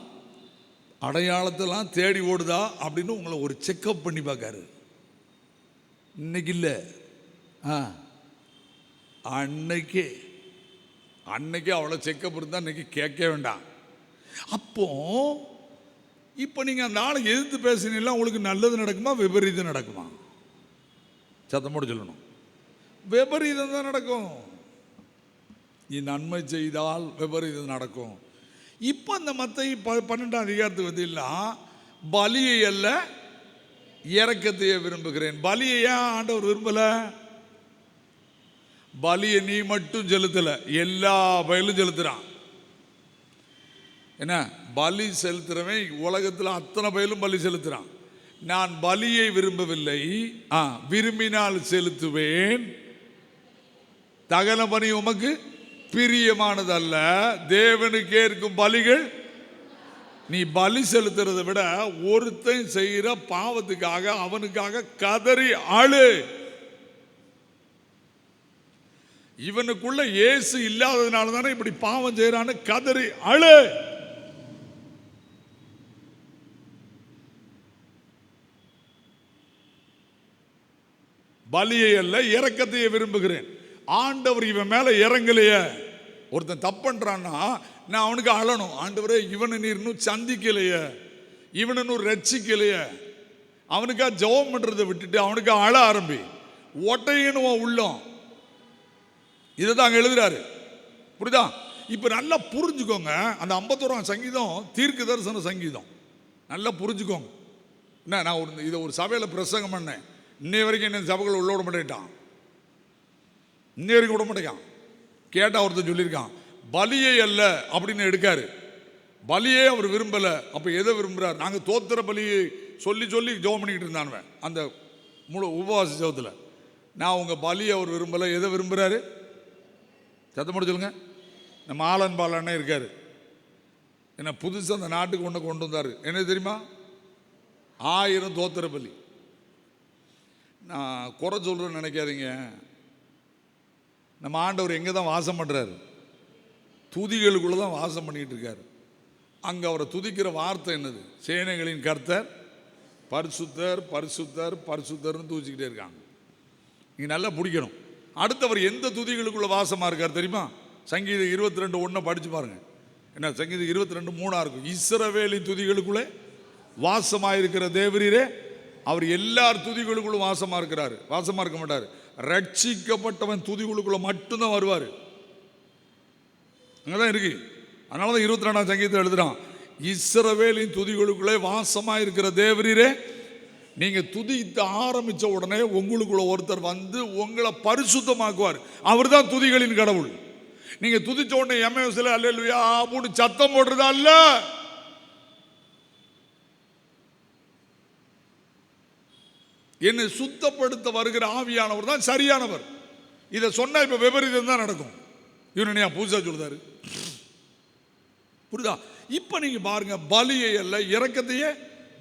அடையாளத்தெல்லாம் தேடி ஓடுதா அப்படின்னு உங்களை ஒரு செக்அப் பண்ணி பார்க்காரு. இன்னைக்கு இல்லை, அன்னைக்கே அவ்வளோ செக்கப் இருந்தால் இன்னைக்கு கேட்க வேண்டாம். அப்போ இப்போ நீங்கள் அந்த ஆளை எதிர்த்து பேசுனீங்களா, உங்களுக்கு நல்லது நடக்குமா விபரீதம் நடக்குமா? சத்தமோடு சொல்லணும். விபரீதம் தான் நடக்கும். நீ நன்மை செய்தால் விபரீதம் நடக்கும். இப்போ அந்த மத்தேயு 12ஆம் அதிகாரத்துக்கு வந்தீங்கன்னா, பலியை அல்ல இரக்கத்தையே விரும்புகிறேன். பலியை ஏன் ஆண்டவர் விரும்பல? பலியை நீ மட்டும் செலுத்தல, எல்லா பயிலும் செலுத்துறான். என்ன பலி செலுத்துறவன் உலகத்தில் அத்தனை பயிலும் பலி செலுத்துறான். நான் பலியை விரும்பவில்லை, விரும்பினால் செலுத்துவேன். தகன பலி உமக்கு பிரியமானது அல்ல, தேவனுக்கு ஏற்கும் பலிகள். நீ பலி செலுத்துறதை விட ஒருத்தன் செய்கிற பாவத்துக்காக அவனுக்காக கதறி அழு. இவனுக்குள்ள இயேசு இல்லாததுனால தானே இப்படி பாவம் செய்யறான்னு கதறி அழு. பலியை அல்ல இரக்கத்தையே விரும்புகிறேன். ஆண்டவர் இவன் மேல இறங்கலையே. ஒருத்தன் தப்புன்றான்னா நான் அவனுக்கு அழணும். ஆண்டவரே, இவனை நீர் இன்னும் சந்திக்கலையே, இவனை இன்னும் ரட்சிக்கலையே, அவனுக்காக ஜெபம் பண்றதை விட்டுட்டு அவனுக்கு அழ ஆரம்பி. ஒட்டையனும் உள்ளம். இதை தான் அங்கே எழுதுறாரு. புரியுதா? இப்போ நல்லா புரிஞ்சுக்கோங்க. அந்த 51ஆம் சங்கீதம் தீர்க்க தரிசன சங்கீதம். நல்லா புரிஞ்சுக்கோங்க. என்ன, நான் இதை ஒரு சபையில் பிரசங்கம் பண்ணேன். இன்னை வரைக்கும் என்ன சபைகள் உள்ள விட மாட்டேட்டான். இன்னை வரைக்கும் விட மாட்டேங்கான். கேட்டால் ஒருத்தர் சொல்லியிருக்கான், பலியை அல்ல அப்படின்னு எடுக்காரு. பலியே அவர் விரும்பல. அப்போ எதை விரும்புகிறார்? நாங்கள் தோத்திர பலியை சொல்லி சொல்லி ஜெபம் பண்ணிக்கிட்டு இருந்தானுவேன் அந்த முழு உபவாச ஜெபத்தில். நான் உங்கள் பலியை அவர் விரும்பலை. எதை விரும்புகிறாரு? சத்தம் சொல்லுங்க. நம்ம ஆலன் பாலன்னே இருக்காரு. என்ன புதுசாக அந்த நாட்டுக்கு ஒன்று கொண்டு வந்தார். என்ன தெரியுமா? 1000 தோத்திர பலி. நான் குறை சொல்கிறேன்னு நினைக்காதீங்க. நம்ம ஆண்டவர் எங்கே தான் வாசம் பண்ணுறாரு? துதிகளுக்குள்ளே தான் வாசம் பண்ணிக்கிட்டு இருக்காரு. அங்கே அவரை துதிக்கிற வார்த்தை என்னது? சேனைகளின் கர்த்தர் பரிசுத்தர் பரிசுத்தர் பரிசுத்தர்னு தூச்சிக்கிட்டே இருக்காங்க. நீங்கள் நல்லா பிடிக்கணும். அடுத்தவர் எந்த துதிகளுக்குள்ளே வாசமாக இருக்கார் தெரியுமா? சங்கீதம் 22:1 படித்து பாருங்க. என்ன சங்கீதம் 22:3 இருக்கும். இஸ்ரவேலின் துதிகளுக்குள்ளே வாசமாக இருக்கிற தேவரீரே. அவர் எல்லார் துதிகளுக்குள்ளும் வாசமாக இருக்கிறாரு. வாசமாக இருக்க மாட்டார். ரட்சிக்கப்பட்டவன் துதிகளுக்குள்ள மட்டும்தான் வருவார். அங்கதான் இருக்கு. அதனால தான் 22ஆம் சங்கீதத்தில் எழுதுறான், இஸ்ரவேலின் துதிகளுக்குள்ளே வாசமாக இருக்கிற தேவரீரே. நீங்க துதித்த ஆரம்பிச்ச உடனே உங்களுக்குள்ள ஒருத்தர் வந்து உங்களை பரிசுத்தமாக்குவார். அவர் தான் துதிகளின் கடவுள். நீங்க துதிச்ச உடனே எம்எஸ்ல அல்லேலூயா அப்படின்னு சத்தம் போடுறதா அல்ல. என்னை சுத்தப்படுத்த வருகிற ஆவியானவர் தான் சரியானவர். இதை சொன்னா இப்ப விபரீதம் தான் நடக்கும். இவனையா பூசா சொல்றாரு. புரியுதா? இப்ப நீங்க பாருங்க, பலியை அல்ல இரக்கத்தையே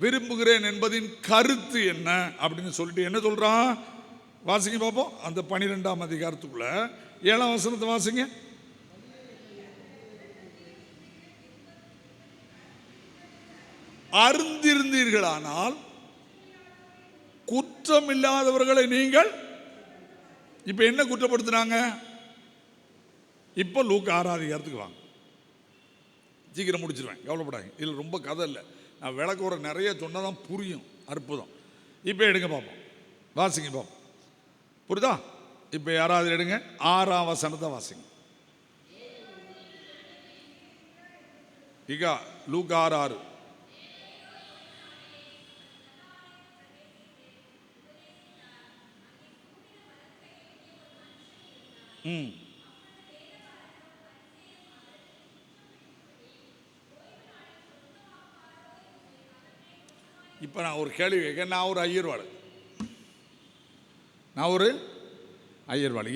விரும்புகிறேன் என்பதின் கருத்து என்ன அப்படின்னு சொல்லிட்டு என்ன சொல்றான் வாசிங்க பார்ப்போம். அந்த 12ஆம் அதிகாரத்துக்குள்ள 7ஆம் வசனத்தை வாசிங்க. அறிந்திருந்தீர்களானால் குற்றம் இல்லாதவர்களை நீங்கள் இப்ப என்ன குற்றப்படுத்தினாங்க? இப்ப லூக்கா 6ஆம் அதிகாரத்துக்கு வாங்க. சீக்கிரம் முடிச்சிருவேன், கவலைப்படாங்க. இதில் ரொம்ப கதை இல்லை. நான் விளக்க ஒரு நிறைய சொன்னதான் புரியும். அற்புதம். இப்போ எடுங்க பார்ப்போம், வாசிங்க பார்ப்போம். புரியுதா? இப்போ யாராவது எடுங்க 6ஆம் வசனத்தை வாசிங்க. இகா லூக்கா 6:6. இப்போ நான் ஒரு கேள்வி கேட்க, நான் ஒரு ஐயர்வாள்,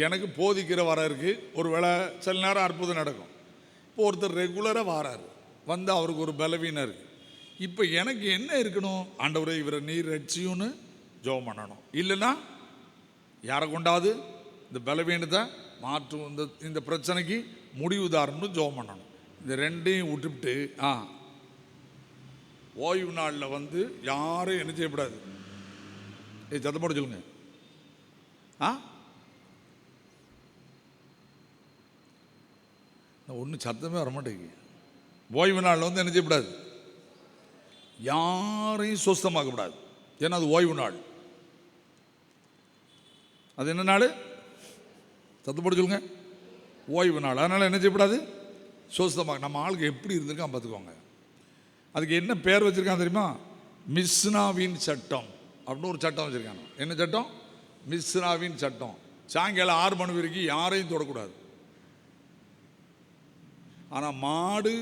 எனக்கு போதிக்கிற வர இருக்கு. ஒரு வேளை சில நேரம் அற்புதம் நடக்கும். இப்போ ஒருத்தர் ரெகுலராக வாராரு, வந்து அவருக்கு ஒரு பலவீனம் இருக்கு. இப்போ எனக்கு என்ன இருக்கணும்? ஆண்டவரே இவரை நீர் ரட்சியும்னு ஜெபம் பண்ணணும். இல்லைன்னா யாரை கொண்டாவது இந்த பலவீனத்தை மாற்றும், இந்த பிரச்சனைக்கு முடிவு தாரணும்னு ஜெபம் பண்ணணும். இந்த ரெண்டையும் விட்டுவிட்டு ஓய்வு நாளில் வந்து யாரும் என்ன செய்யக்கூடாது. சத்தம் போட சொல்லுங்க. ஒன்றும் சத்தமே வரமாட்டேங்க. ஓய்வு நாளில் என்ன செய்யக்கூடாது? யாரையும் சுஸ்தமாக்கக்கூடாது. ஏன்னா அது ஓய்வு நாள். அது என்ன நாள்? சத்தப்பட்டு சொல்லுங்க. ஓய்வு நாள். அதனால் என்ன செய்யக்கூடாது? சுஸ்தமாக. நம்ம ஆளுக்கு எப்படி இருந்திருக்கான் பார்த்துக்கோங்க. அதுக்கு என்ன பேர் வச்சுருக்கான் தெரியுமா? மிஸ்னாவின் சட்டம் அப்படின்னு ஒரு சட்டம் வச்சுருக்காங்க. என்ன சட்டம்? மிஸ்னாவின் சட்டம். சாயங்காலம் 6 மணி வரைக்கும் யாரையும் தொடக்கூடாது. ஆனால் மாடு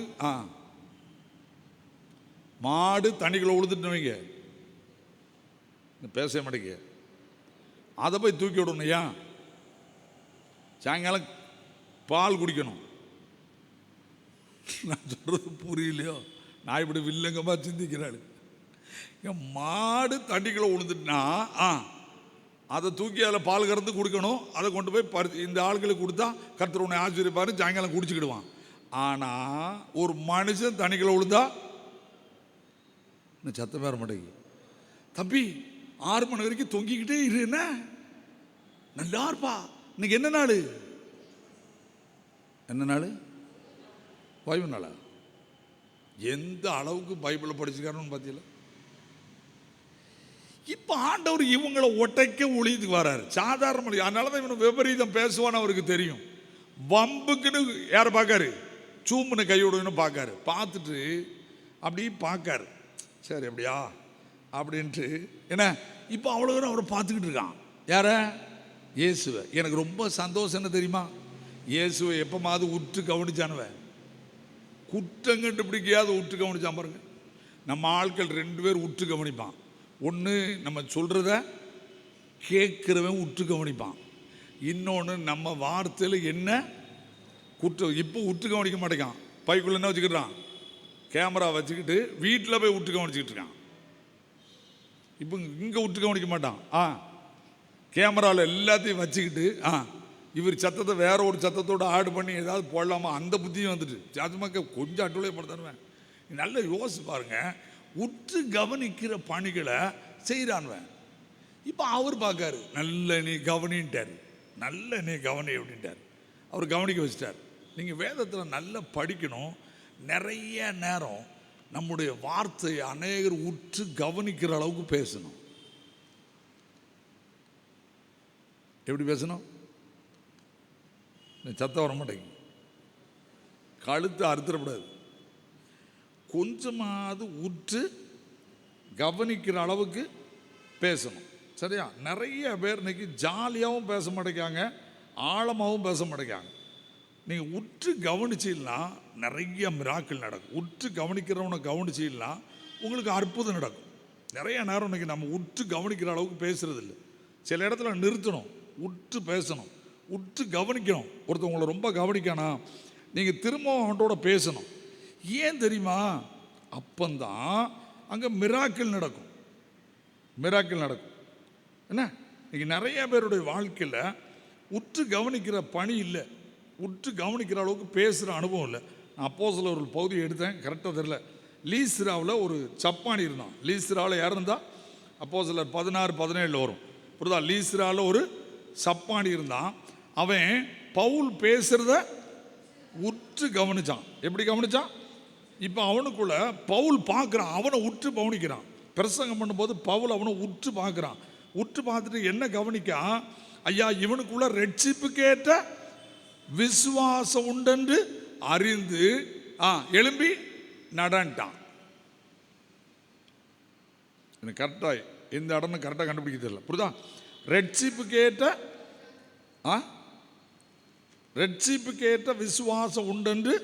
தண்ணிக்குள்ள உழுதுட்டு வைங்க, பேச மாட்டேங்க, அதை போய் தூக்கி விடணும். ஏன்? சாயங்காலம் பால் குடிக்கணும். நான் சொல்றது புரியலையோ? நான் இப்படி வில்லங்கமா சிந்திக்கிறாள். மாடு தண்ணிக்குள்ள உழுந்துட்டுனா அதை தூக்கி அதில் பால் கறந்து கொடுக்கணும். அதை கொண்டு போய் இந்த ஆளுகளுக்கு கொடுத்தா கர்த்தர் உன்னை ஆச்சரியப்பாரு, சாயங்காலம் குடிச்சுக்கிடுவான். ஆனால் ஒரு மனுஷன் தண்ணிக்குள்ள விழுந்தா சத்தம் வேற மாட்டேங்குது. தம்பி 6 மணி வரைக்கும் தொங்கிக்கிட்டே இரு, என்ன நல்லா இருப்பா. இன்னைக்கு என்ன நாள்? என்ன நாள்? ஓய்வு நாளா? எந்த அளவுக்கு பைபிளை படிச்சுக்காரன்னு பார்த்தீங்களா? இப்போ ஆண்டவர் இவங்களை ஒட்டைக்க ஒளியதுக்கு வராரு. சாதாரண மொழி. அதனால தான் இவனு விபரீதம் பேசுவான்னு அவருக்கு தெரியும். வம்புக்குன்னு யாரை பார்க்காரு? சூம்புன்னு கையோடுன்னு பார்க்காரு. பார்த்துட்டு அப்படி பார்க்காரு. சரி அப்படியா அப்படின்ட்டு என்ன இப்போ அவ்வளோ தூரம் அவரை பார்த்துக்கிட்டு இருக்கான். யார? இயேசுவை. எனக்கு ரொம்ப சந்தோஷம் என்ன தெரியுமா? இயேசுவை எப்போமாவது உற்று கவனிச்சானுவன். குற்றம் கண்டுபிடிக்கையாவது உற்று கவனிச்சான் பாருங்க. நம்ம ஆட்கள் 2 பேர் உற்று கவனிப்பான். ஒன்று நம்ம சொல்கிறத கேட்குறவன் உற்று கவனிப்பான். இன்னொன்று நம்ம வார்த்தையில் என்ன குற்றம். இப்போ உற்று கவனிக்க மாட்டேங்கான். பைக்குள்ள என்ன வச்சுக்கிட்டான்? கேமரா வச்சுக்கிட்டு வீட்டில் போய் உற்று கவனிச்சுக்கிட்டு இருக்கான். இப்போ இங்கே உற்று கவனிக்க மாட்டான். கேமராவில் எல்லாத்தையும் வச்சுக்கிட்டு இவர் சத்தத்தை வேற ஒரு சத்தத்தோடு ஆடு பண்ணி ஏதாவது போடலாமா, அந்த புத்தியும் வந்துட்டு ஜாதமாக கொஞ்சம் அட்டுளையப்படுத்தானுவேன். நல்ல யோசிச்சு பாருங்க. உற்று கவனிக்கிற பணிகளை செய்கிறான்வன். இப்போ அவர் பார்க்காரு. நல்ல நீ கவனின்ட்டார். நல்ல நீ கவனி அப்படின்ட்டார். அவர் கவனிக்க வச்சிட்டார். நீங்கள் வேதத்தில் நல்லா படிக்கணும். நிறைய நேரம் நம்முடைய வார்த்தை அநேகர் உற்று கவனிக்கிற அளவுக்கு பேசணும். எப்படி பேசணும்? சத்தம் வர மாட்டேங்க. கழுத்து அறுத்துடக்கூடாது. கொஞ்சமாவது உற்று கவனிக்கிற அளவுக்கு பேசணும். சரியா? நிறைய பேர் இன்னைக்கு ஜாலியாகவும் பேச மாட்டேங்காங்க, ஆழமாகவும் பேச மாட்டேங்காங்க. நீங்கள் உற்று கவனிச்சின்னா நிறைய மிராக்கள் நடக்கும். உற்று கவனிக்கிறவனை கவனிச்சின்னா உங்களுக்கு அற்புதம் நடக்கும். நிறைய நேரம் இன்னைக்கு நம்ம உற்று கவனிக்கிற அளவுக்கு பேசுறது இல்லை. சில இடத்துல நிறுத்தணும், உற்று பேசணும், உற்று கவனிக்கணும். ஒருத்தவங்களை ரொம்ப கவனிக்கணும், நீங்கள் திரும்ப அவனோட பேசணும். ஏன் தெரியுமா? அப்பந்தான் அங்கே மிராக்கிள் நடக்கும். மிராக்கிள் நடக்கும். என்ன இன்னைக்கு நிறைய பேருடைய வாழ்க்கையில் உற்று கவனிக்கிற பணி இல்லை, உற்று கவனிக்கிற அளவுக்கு பேசுகிற அனுபவம் இல்லை. நான் அப்போஸ்தலர் ஒரு பகுதியை எடுத்தேன், கரெக்டாக தெரியல. லீஸ்ராவில் ஒரு சப்பானி இருந்தான். லீஸ்ராவில் யார் இருந்தா? அப்போஸ்தலர் 16-17 வரும். புரியுதா? லீஸ்ராவில் ஒரு சப்பானி இருந்தான். அவன் பவுல் பேசுகிறத உற்று கவனிச்சான். எப்படி கவனிச்சான்? இப்போ அவனுக்குள்ள பவுல் பார்க்குறான், அவனை உற்று கவனிக்கிறான். பிரசங்கம் பண்ணும்போது பவுல் அவனை உற்று பார்க்குறான். உற்று பார்த்துட்டு என்ன கவனிக்கான்? ஐயா, இவனுக்குள்ள ரட்சிப்புக்கேற்ற விசுவாசம் உண்டென்று அறிந்து எழும்பி நடன்ட்டான். எனக்கு கரெக்டாக இந்த இடம்னு கரெக்டாக கண்டுபிடிக்க தெரியல. புரியுதா? ரட்சிப்புக்கேற்ற விசுவாசம் உண்டென்று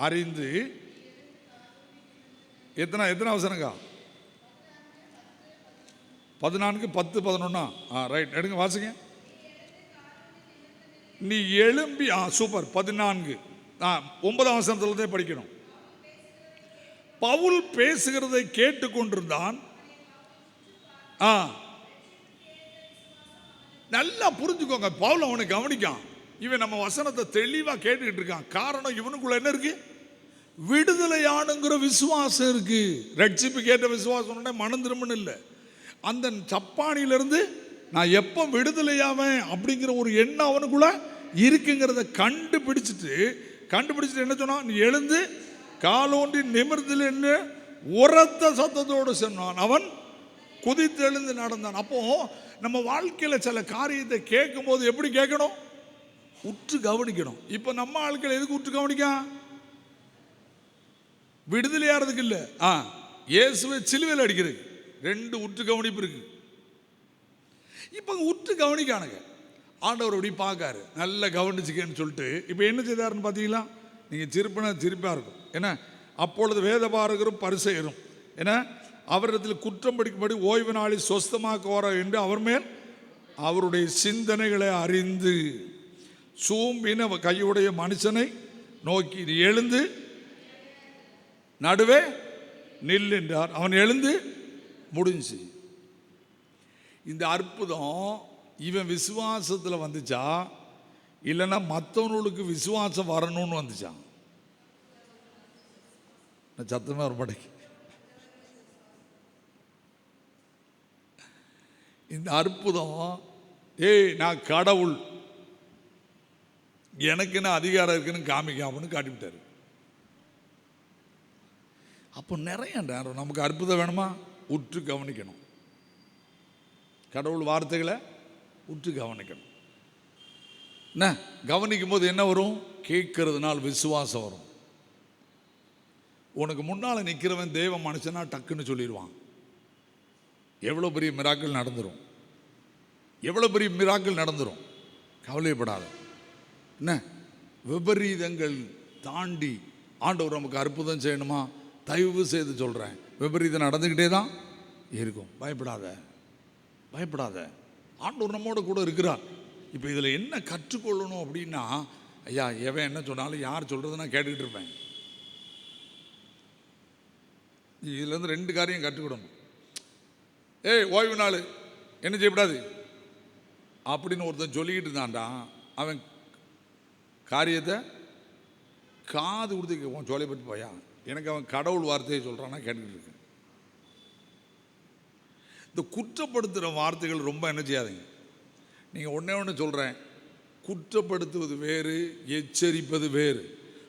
அறிந்து. எத்தனை அவசரங்க? 14, 10, 11. ரைட், எடுங்க வாசிங்க. நீ எழும்பி சூப்பர். 14 9ஆம் வசனத்திலே படிக்கணும். பவுல் பேசுகிறதை கேட்டுக்கொண்டிருந்தான். நல்லா புரிஞ்சுக்கோங்க. பவுல் அவனை கவனிக்கான். இவன் நம்ம வசனத்தை தெளிவா கேட்டுக்கிட்டு இருக்கான். காரணம், இவனுக்குள்ள என்ன இருக்கு? விடுதலையானுங்கிற விசுவாசம் இருக்கு. ரட்சிப்பு கேட்ட விசுவாசம் மனம் திரும்பணும் இல்லை. அந்த சப்பானிலிருந்து நான் எப்போ விடுதலையாவேன் அப்படிங்கிற ஒரு எண்ணம் அவனுக்குள்ள இருக்குங்கிறத கண்டுபிடிச்சிட்டு என்ன சொன்னான், நீ எழுந்து காலோன்றி நிமிர்ந்தில் என்று உரத்த சத்தத்தோடு சொன்னான். அவன் குதித்து எழுந்து நடந்தான். அப்போ நம்ம வாழ்க்கையில் சில காரியத்தை கேட்கும் போது எப்படி கேட்கணும், உற்று கவனிக்கணும். இப்போ நம்ம ஆட்கள் எதுக்கு உற்று கவனிக்க, விடுதலையாகிறதுக்கு இல்லை, இயேசுவை சிலுவையில் அடிக்கிறது. ரெண்டு உற்று கவனிப்பு இருக்கு. இப்போ உற்று கவனிக்கானுங்க. ஆண்டவர் அப்படி பார்க்காரு, நல்லா கவனிச்சுக்கன்னு சொல்லிட்டு இப்போ என்ன செய்தாருன்னு பார்த்தீங்களா, நீங்கள் திருப்பியாக இருக்கும். ஏன்னா அப்பொழுது வேதபாரகரும் பரிசேயரும் ஏன்னா அவரிடத்தில் குற்றம் படிக்கும்படி ஓய்வு நாளில் சொஸ்தமாக்குவாரோ என்று அவர் மேல் அவருடைய சிந்தனைகளை அறிந்து சூம்பின கையுடைய மனுஷனை நோக்கி எழுந்து நடுவே நில் என்றார். அவன் எழுந்து முடிஞ்சு. இந்த அற்புதம் இவன் விசுவாசத்தில் வந்துச்சா இல்லைன்னா மற்றவங்களுக்கு விசுவாசம் வரணும்னு வந்துச்சான்? சத்தமே ஒரு படைக்கு. இந்த அற்புதம் நான் கடவுள், எனக்கு என்ன அதிகாரம் இருக்குன்னு காமிக்காமன்னு காட்டிவிட்டாரு. அப்போ நிறைய நேரம் நமக்கு அற்புதம் வேணுமா, உற்று கவனிக்கணும். கடவுள் வார்த்தைகளை உற்று கவனிக்கணும். என்ன கவனிக்கும் போது என்ன வரும், கேட்கறதுனால் விசுவாசம் வரும். உனக்கு முன்னால் நிற்கிறவன் தேவ மனுஷனா டக்குன்னு சொல்லிடுவான். எவ்வளோ பெரிய மிராக்கள் நடந்துடும், எவ்வளோ பெரிய மிராக்கள் நடந்துடும். கவலைப்படாத. என்ன விபரீதங்கள் தாண்டி ஆண்டவர் நமக்கு அற்புதம் செய்யணுமா, தயவு செய்து சொல்கிறேன், விபரீதம் நடந்துக்கிட்டே தான் இருக்கும். பயப்படாத. ஆண்டவர் நம்மோட கூட இருக்கிறார். இப்போ இதில் என்ன கற்றுக்கொள்ளணும் அப்படின்னா, ஐயா எவன் என்ன சொன்னாலும் யார் சொல்கிறது நான் கேட்டுக்கிட்டு இருப்பேன். இதுலேருந்து ரெண்டு காரியம் கற்றுக்கிடணும். ஓய்வு நாள் என்ன செய்யக்கூடாது அப்படின்னு ஒருத்தன் சொல்லிக்கிட்டு இருந்தான்டா, அவன் காரியத்தை காது கொடுத்து சொல்லை பற்றி போயா, எனக்கு அவன் கடவுள் வார்த்தையை சொல்கிறான்னா கேட்டுக்கிட்டு இருக்கேன். இந்த குற்றப்படுத்துகிற வார்த்தைகள் ரொம்ப என்ன செய்யாதீங்க. நீங்கள் ஒன்று சொல்கிறேன், குற்றப்படுத்துவது வேறு, எச்சரிப்பது வேறு.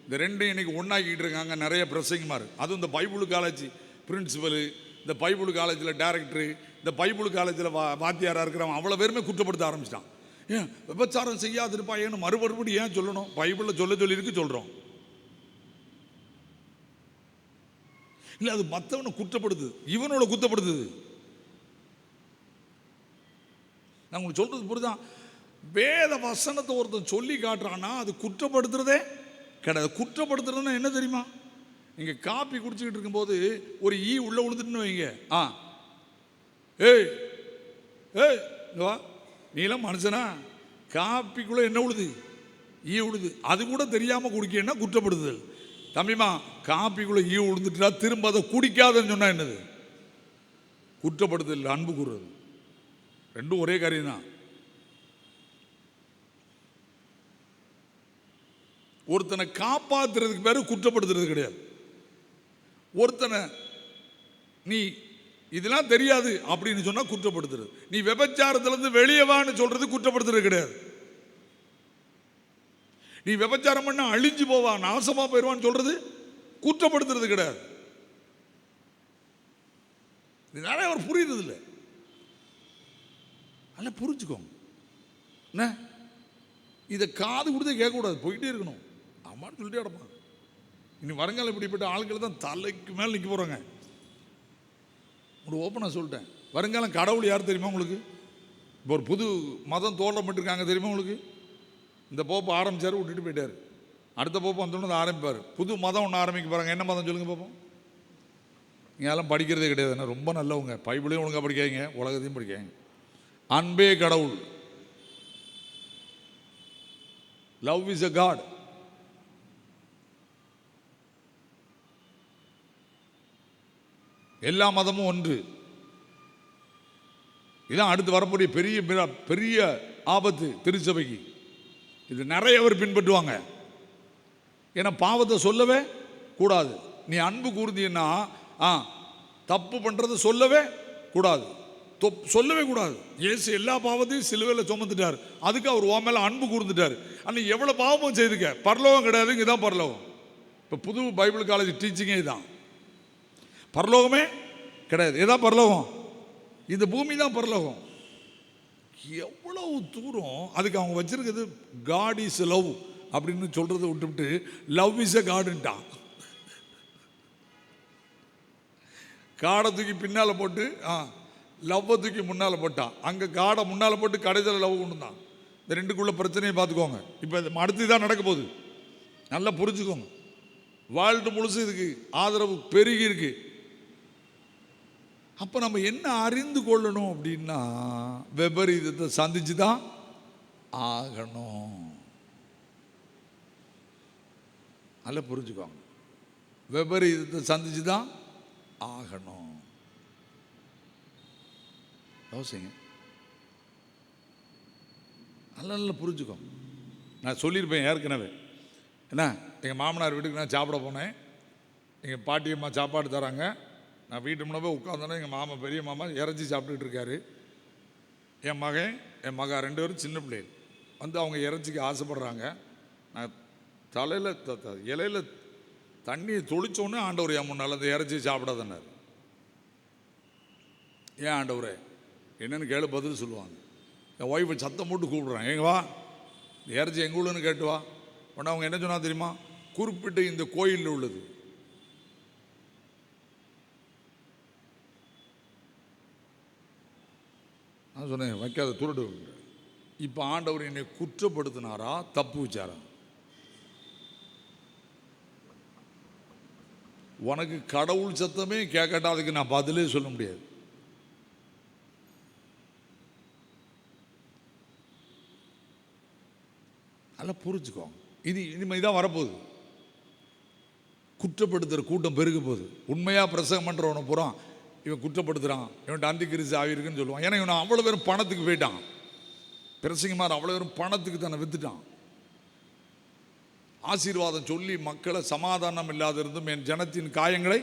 இந்த ரெண்டும் இன்றைக்கி ஒன்றாக்கிட்டு இருக்காங்க நிறைய பிரசங்கமாரு. அதுவும் இந்த பைபிள் காலேஜ் பிரின்சிபலு, இந்த பைபிள் காலேஜில் டைரக்டரு, இந்த பைபிள் காலேஜில் வாத்தியாராக இருக்கிறவன் அவ்வளோ பேருமே குற்றப்படுத்த ஆரம்பிச்சிட்டான். ஏன் விபச்சாரம் செய்யாதிருப்பா, ஏன்னு மறுபடியும் ஏன் சொல்லணும், பைபிளில் சொல்லியிருக்கு சொல்கிறோம். இல்லை அது மற்றவனை குற்றப்படுத்துது, இவனோட குற்றப்படுத்துது. நான் உங்களுக்கு சொல்கிறது புரியுதான்? வேத வசனத்தை ஒருத்தன் சொல்லி காட்டுறான்னா அது குற்றப்படுத்துறதே கிடையாது. குற்றப்படுத்துறதுன்னா என்ன தெரியுமா, நீங்கள் காப்பி குடிச்சிக்கிட்டு இருக்கும்போது ஒரு ஈ உள்ளே விழுந்துட்டுன்னு வைங்க, வா நீலாம் மனுஷனா, காப்பிக்குள்ளே என்ன உழுது, ஈ உழுது, அது கூட தெரியாமல் குடிக்கன்னா குற்றப்படுத்துதல். தம்பிமா காப்பிக்குள்ளே ஈ உழுந்துட்டா திரும்ப அதை குடிக்காதன்னு சொன்னால் என்னது, குற்றப்படுத்தல், அன்பு கூறுறது. ரெண்டும் ஒரே காரியம் தான். ஒருத்தனை காப்பாற்றுறதுக்கு பேர் குற்றப்படுத்துறது கிடையாது. ஒருத்தனை நீ இதெல்லாம் தெரியாது அப்படின்னு சொன்னால் குற்றப்படுத்துறது. நீ விபச்சாரத்திலிருந்து வெளியே வான்னு சொல்றது குற்றப்படுத்துறது கிடையாது. நீ விபச்சாரம் பண்ண அழிஞ்சு போவா, நாசமா போயிடுவான்னு சொல்றது குற்றப்படுத்துறது கிடையாது. இது நிறைய ஒரு புரியுறது இல்லை. அதெல்லாம் புரிஞ்சுக்கோங்க. என்ன இதை காது கொடுத்து கேட்கக்கூடாது, போயிட்டே இருக்கணும். அம்மான்னு சொல்லிட்டே கிடப்பான். இனி வருங்காலம் இப்படிப்பட்ட ஆட்கள் தான் தலைக்கு மேலே நிற்க போகிறாங்க. உங்களுக்கு ஓப்பனாக சொல்லிட்டேன், வருங்காலம் கடவுள் யார் தெரியுமா உங்களுக்கு? இப்போ ஒரு புது மதம் தோன்றப்பட்டிருக்காங்க தெரியுமா உங்களுக்கு? இந்த போப்பை ஆரம்பித்தார், விட்டுட்டு போயிட்டார். அடுத்த போப்பை வந்தோன்னு ஆரம்பிப்பார், புது மதம் ஒன்று ஆரம்பிக்க போகிறாங்க. என்ன மதம் சொல்லுங்கள் பார்ப்போம். நீங்களாம் படிக்கிறதே கிடையாது, என்ன ரொம்ப நல்லவங்க, பைபிளையும் ஒழுங்காக படிக்காங்க, உலகத்தையும் படிக்காங்க. அன்பே கடவுள், லவ் இஸ் a God. எல்லா மதமும் ஒன்று. இதான் அடுத்து வரக்கூடிய பெரிய பெரிய ஆபத்து திருச்சபைக்கு. இது நிறைய பேர் பின்பற்றுவாங்க. ஏன்னா பாவத்தை சொல்லவே கூடாது. நீ அன்பு கூர்ந்தீன்னா தப்பு பண்ணுறது சொல்லவே கூடாது. சொல்லவே கூடாது. இயேசு எல்லா பாவத்தையும் சிலுவையில் சுமந்துட்டார். அதுக்கு அவர் உன் மேலே அன்பு கூர்ந்துட்டார். அன்னைக்கு எவ்வளோ பாவமும் செய்துக்க, பரலோகம் கிடையாது. இங்கே தான் பரலோகம். இப்போ புது பைபிள் காலேஜ் டீச்சிங்கே இதுதான். பரலோகமே கிடையாது. இதுதான் பரலோகம். இந்த பூமி தான் பரலோகம். எவ்வளவு தூரம் அதுக்கு அவங்க வச்சிருக்கிறது காட் இஸ் லவ் அப்படின்னு சொல்றதை விட்டுவிட்டு லவ் இஸ் எ காடுன்ட்டான். காடை தூக்கி பின்னால் போட்டு லவ்வை தூக்கி முன்னால் போட்டான். அங்கே காடை முன்னால் போட்டு கடைசியில் லவ் கொண்டு தான். இந்த ரெண்டுக்குள்ள பிரச்சனையை பார்த்துக்கோங்க. இப்போ அடுத்து தான் நடக்க போகுது. நல்லா புரிஞ்சுக்கோங்க. வேர்ல்டு முழுசு இதுக்கு ஆதரவு பெருகி இருக்கு. அப்போ நம்ம என்ன அறிந்து கொள்ளணும் அப்படின்னா, விபரீதத்தை சந்திச்சு தான் ஆகணும். நல்லா புரிஞ்சுக்கோங்க. விபரீதத்தை சந்திச்சு தான் ஆகணும். யோசிங்க. நல்லா புரிஞ்சுக்கோங்க. நான் சொல்லியிருப்பேன் ஏற்கனவே. என்ன, எங்கள் மாமனார் வீட்டுக்கு நான் சாப்பிட போனேன். எங்கள் பாட்டியம்மா சாப்பாடு தராங்க. நான் வீட்டு முன்னே போய் உட்காந்தோன்னே எங்கள் மாமா, பெரிய மாமா இறைச்சி சாப்பிட்டுட்டு இருக்காரு. என் மகன் என் மகா 2 பேரும் சின்ன பிள்ளைகள் வந்து அவங்க இறைச்சிக்கு ஆசைப்படுறாங்க. நான் தலையில் இலையில் தண்ணியை தொளிச்சோன்னே ஆண்டவர் என் முன்னால் அந்த இறைச்சி சாப்பிடாதன்னார். ஏன் ஆண்டவரே என்னென்னு கேளு, பதில் சொல்லுவாங்க. என் ஒய்ஃபை சத்தம் போட்டு கூப்பிடுறேன், எங்க வா இறைச்சி எங்க உள்ளன்னு கேட்டு வா. உடனே அவங்க என்ன சொன்னா தெரியுமா, குறிப்பிட்ட இந்த கோயிலில் உள்ளது. நான் சொன்னேன் வைக்காத துருடு. இப்போ ஆண்டவர் என்னை குற்றப்படுத்தினாரா தப்பு வச்சாரா? உனக்கு கடவுள் சத்தமே கேட்கட்டா அதுக்கு நான் பதிலே சொல்ல முடியாது. நல்லா புரிஞ்சுக்கோங்க. இது இனிமேல் தான் வரப்போகுது. குற்றப்படுத்துகிற கூட்டம் பெருக போகுது. உண்மையாக பிரசங்கம் பண்ணுறவனை பூரா இவன் குற்றப்படுத்துகிறான், இவன்ட்டு அந்தி கிறிஸ்து ஆகிருக்குன்னு சொல்லுவான். ஏன்னா இவன் அவ்வளோ பேரும் பணத்துக்கு போயிட்டான். பிரசங்கமார் அவ்வளோ பேரும் பணத்துக்கு தானே வித்துட்டான். ஆசீர்வாதம் சொல்லி மக்களை சமாதானம் இல்லாத இருந்தும் என் ஜனத்தின் காயங்களை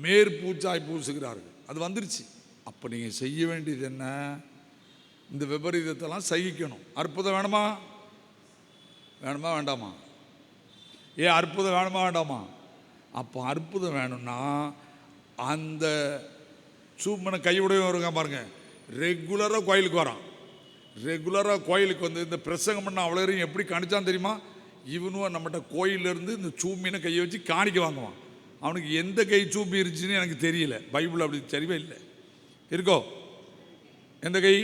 மேற்பூச்சாய் பூசுகிறார்கள். அது வந்துருச்சு. அப்போ நீங்கள் செய்ய வேண்டியது என்ன? இந்த விபரீதத்தெல்லாம் சகிக்கணும். அற்புதம் வேணுமா வேணுமா வேண்டாமா? ஏன் அற்புதம் வேணுமா வேண்டாமா? அப்போ அற்புதம் வேணும்னா அந்த சூப்பனை கையுடையவன் இருக்கான் பாருங்க, ரெகுலராக கோயிலுக்கு வரான். ரெகுலராக கோயிலுக்கு வந்து இந்த பிரசங்கம் பண்ண அவ்வளோ எப்படி கணிச்சான் தெரியுமா? இவனும் நம்மகிட்ட கோயிலேருந்து இந்த சூம்பினை கையை வச்சு காணிக்க வாங்குவான். அவனுக்கு எந்த கை சூம்பி இருந்துச்சுன்னு எனக்கு தெரியல. பைபிள் அப்படி சரிவே இல்லை. இருக்கோ எந்த கை?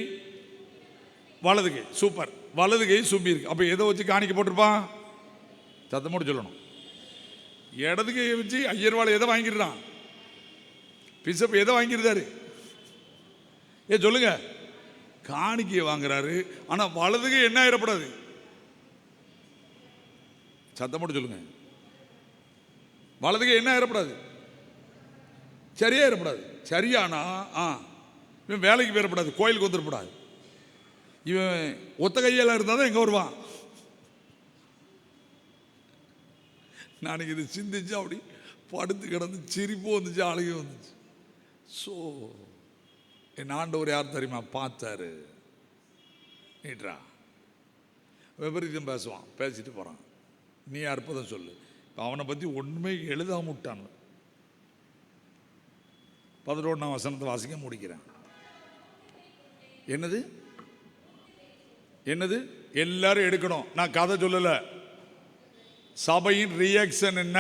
வலது கை. சூப்பர், வலது கை சூம்பி இருக்கு. அப்போ எதை வச்சு காணிக்க போட்டிருப்பான்? சத்தமோடு சொல்லணும். இடது கையை வச்சு ஐயர்வாளை எதை வாங்கிடுறான்? பிசப் எதை வாங்கிருந்தாரு? சொல்லுங்க. காணிக்கையை வாங்குறாரு. ஆனால் வலது கை என்ன ஆயிடப்படாது? சத்தமோடு சொல்லுங்க. வலதுகை என்ன ஏறப்படாது? சரியா ஏறப்படாது. சரியானா இவன் வேலைக்கு போயிடப்படாது, கோயிலுக்கு வந்துடப்படாது. இவன் ஒத்த கையெல்லாம் இருந்தால் தான் எங்கே வருவான்? நான் இது சிந்திச்சு அப்படி படுத்து கிடந்து சிரிப்பும் வந்துச்சு, அழகும் வந்துச்சு. ஸோ என் ஆண்டவர் யார் தெரியுமா பார்த்தாரு? நீட்ரா விபரீதம் பேசுவான், பேசிட்டு போகிறான். நீ அற்புதம் சொல்லு. அவனை பற்றி ஒன்றுமே எழுதாம விட்டான். 11ஆம் வசனத்தை வாசிக்க முடிக்கிறேன். என்னது என்னது எல்லாரும் எடுக்கணும். நான் கதை சொல்லலை. சபையின் ரியாக்ஷன் என்ன?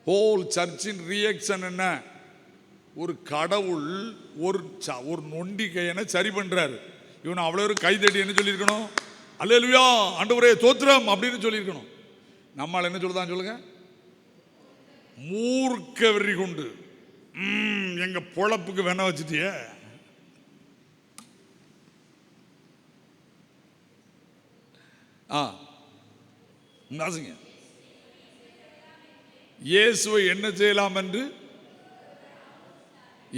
ஹோல் சர்ச்சின் ரியாக்ஷன் என்ன? ஒரு கடவுள் ஒரு நொண்டி கையனை சரி பண்றாரு. இவன் அவ்வளோ கைதடி என்ன சொல்லியிருக்கணும்? அல்லேலூயா ஆண்டவரே தோத்திரம் அப்படின்னு சொல்லியிருக்கணும். நம்மால் என்ன சொல்லுதான் சொல்லுங்க? மூர்க்க வெறி கொண்டு எங்க பொழப்புக்கு வேணா வச்சுட்டிய. இயேசுவை என்ன செய்யலாம் என்று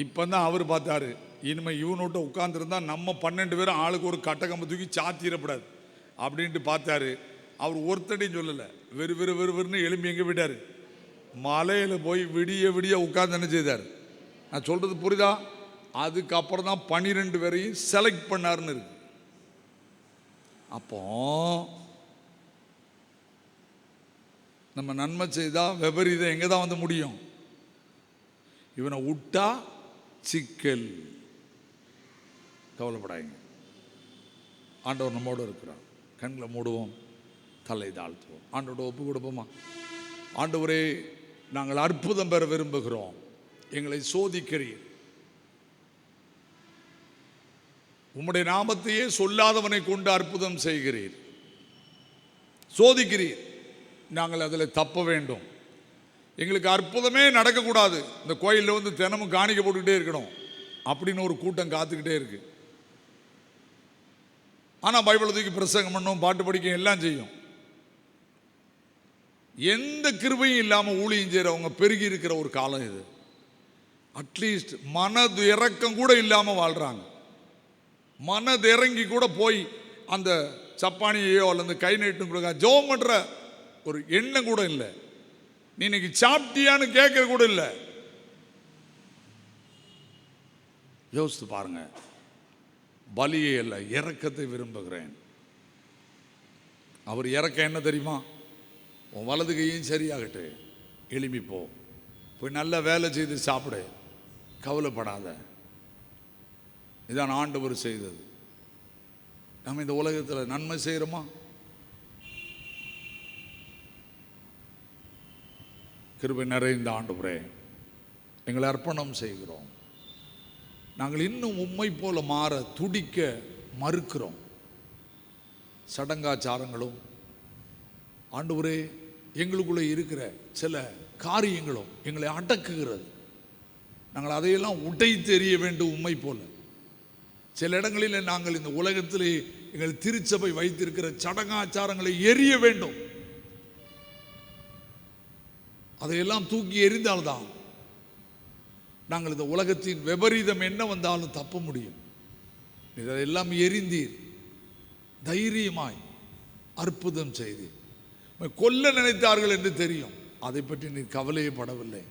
இப்பதான் அவர் பார்த்தாரு. இனிமே இவனோட்ட உட்கார்ந்துருந்தா நம்ம 12 பேரும் ஆளுக்கு ஒரு கட்டக்கம்பு தூக்கி சாத்திடப்படாது அப்படின்ட்டு பார்த்தாரு. அவர் ஒருத்தடையும் சொல்லலை. வெறுன்னு எலும்பி எங்கே விட்டார்? மலையில் போய் விடிய விடிய உட்கார்ந்து என்ன செய்தார்? நான் சொல்கிறது புரியுதா? அதுக்கப்புறம் தான் 12 பேரையும் செலக்ட் பண்ணாருன்னு இருக்கு. அப்போ நம்ம நன்மை செய்தா விபரீதம் எங்கே தான் வந்து முடியும்? இவனை விட்டா சிக்கல். கவலைப்படாதீங்க, ஆண்டவர் நம்மோடு இருக்கிறார். கண்களை மூடுவோம், தலை தாழ்த்துவோம், ஆண்டோட ஒப்பு கொடுப்போமா? ஆண்டவரே, நாங்கள் அற்புதம் பெற விரும்புகிறோம். எங்களை சோதிக்கிறீர். உம்முடைய நாமத்தையே சொல்லாதவனை கொண்டு அற்புதம் செய்கிறீர், சோதிக்கிறீர். நாங்கள் அதில் தப்ப வேண்டும். எங்களுக்கு அற்புதமே நடக்கக்கூடாது. இந்த கோயிலில் வந்து தினமும் காணிக்க போட்டுக்கிட்டே இருக்கணும் அப்படின்னு ஒரு கூட்டம் காத்துக்கிட்டே இருக்கு. ஆனால் பைபிளை தூக்கி பிரசங்கம் பண்ணும், பாட்டு படிக்க எல்லாம் செய்யும். எந்த கிருபையும் இல்லாமல் ஊழியம் செய்கிறவங்க பெருகி இருக்கிற ஒரு காலம் இது. அட்லீஸ்ட் மனது இறக்கம் கூட இல்லாமல் வாழ்கிறாங்க. மனது இறங்கி கூட போய் அந்த சப்பானியையோ அல்லது கை நீட்டும் கொடுக்க ஜெபம் பண்ணுற ஒரு எண்ணம் கூட இல்லை. நீ இன்னைக்கு சாப்பிட்டியான்னு கேட்கற கூட இல்லை. யோசித்து பாருங்க. பலியை அல்ல, இரக்கத்தை விரும்புகிறேன். அவர் இறக்கம் என்ன தெரியுமா? உன் வலது கையும் சரியாகட்டு, எழுப்பி போ, போய் நல்ல வேலை செய்து சாப்பிடு, கவலைப்படாத. இதான் ஆண்டவர் செய்தது. நம்ம இந்த உலகத்தில் நன்மை செய்கிறோமா? கிருபை நிறைந்த ஆண்டவரே, எங்களை அர்ப்பணம் செய்கிறோம். நாங்கள் இன்னும் உம்மை போல மாற துடிக்க மறுக்கிறோம். சடங்காச்சாரங்களும் ஆண்டவரே எங்களுக்குள்ளே இருக்கிற சில காரியங்களும் எங்களை அடக்குகிறது. நாங்கள் அதையெல்லாம் உடைத்து எறிய வேண்டும். உம்மை போல சில இடங்களில் நாங்கள் இந்த உலகத்திலே எங்கள் திருச்சபை வைத்திருக்கிற சடங்காச்சாரங்களை எரிய வேண்டும். அதையெல்லாம் தூக்கி எறிந்தால்தான் நாங்கள் இந்த உலகத்தின் விபரீதம் என்ன வந்தாலும் தப்ப முடியும். இதெல்லாம் எரிந்தீர், தைரியமாய் அற்புதம் செய்தீர். கொல்ல நினைத்தார்கள் என்று தெரியும், அதை பற்றி நீர் கவலையே படவில்லை.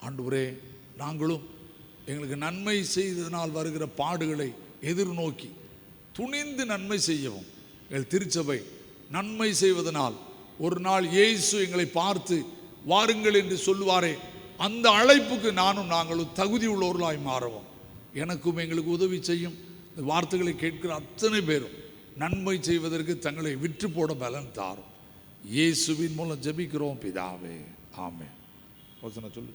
ஆண்டவரே, நாங்களும் எங்களுக்கு நன்மை செய்ததனால் வருகிற பாடுகளை எதிர்நோக்கி துணிந்து நன்மை செய்யவும். எங்கள் திருச்சபை நன்மை செய்வதனால் ஒரு நாள் இயேசு எங்களை பார்த்து வாருங்கள் என்று சொல்லுவாரே, அந்த அழைப்புக்கு நாங்களும் தகுதி உள்ளவர்களாய் மாறவும் எனக்கும் எங்களுக்கு உதவி செய்யும். இந்த வார்த்தைகளை கேட்கிற அத்தனை பேரும் நன்மை செய்வதற்கு தங்களை விற்று போட பலன் தாரும். இயேசுவின் மூலம் ஜெபிக்கிறோம் பிதாவே, ஆமென். சொல்லு.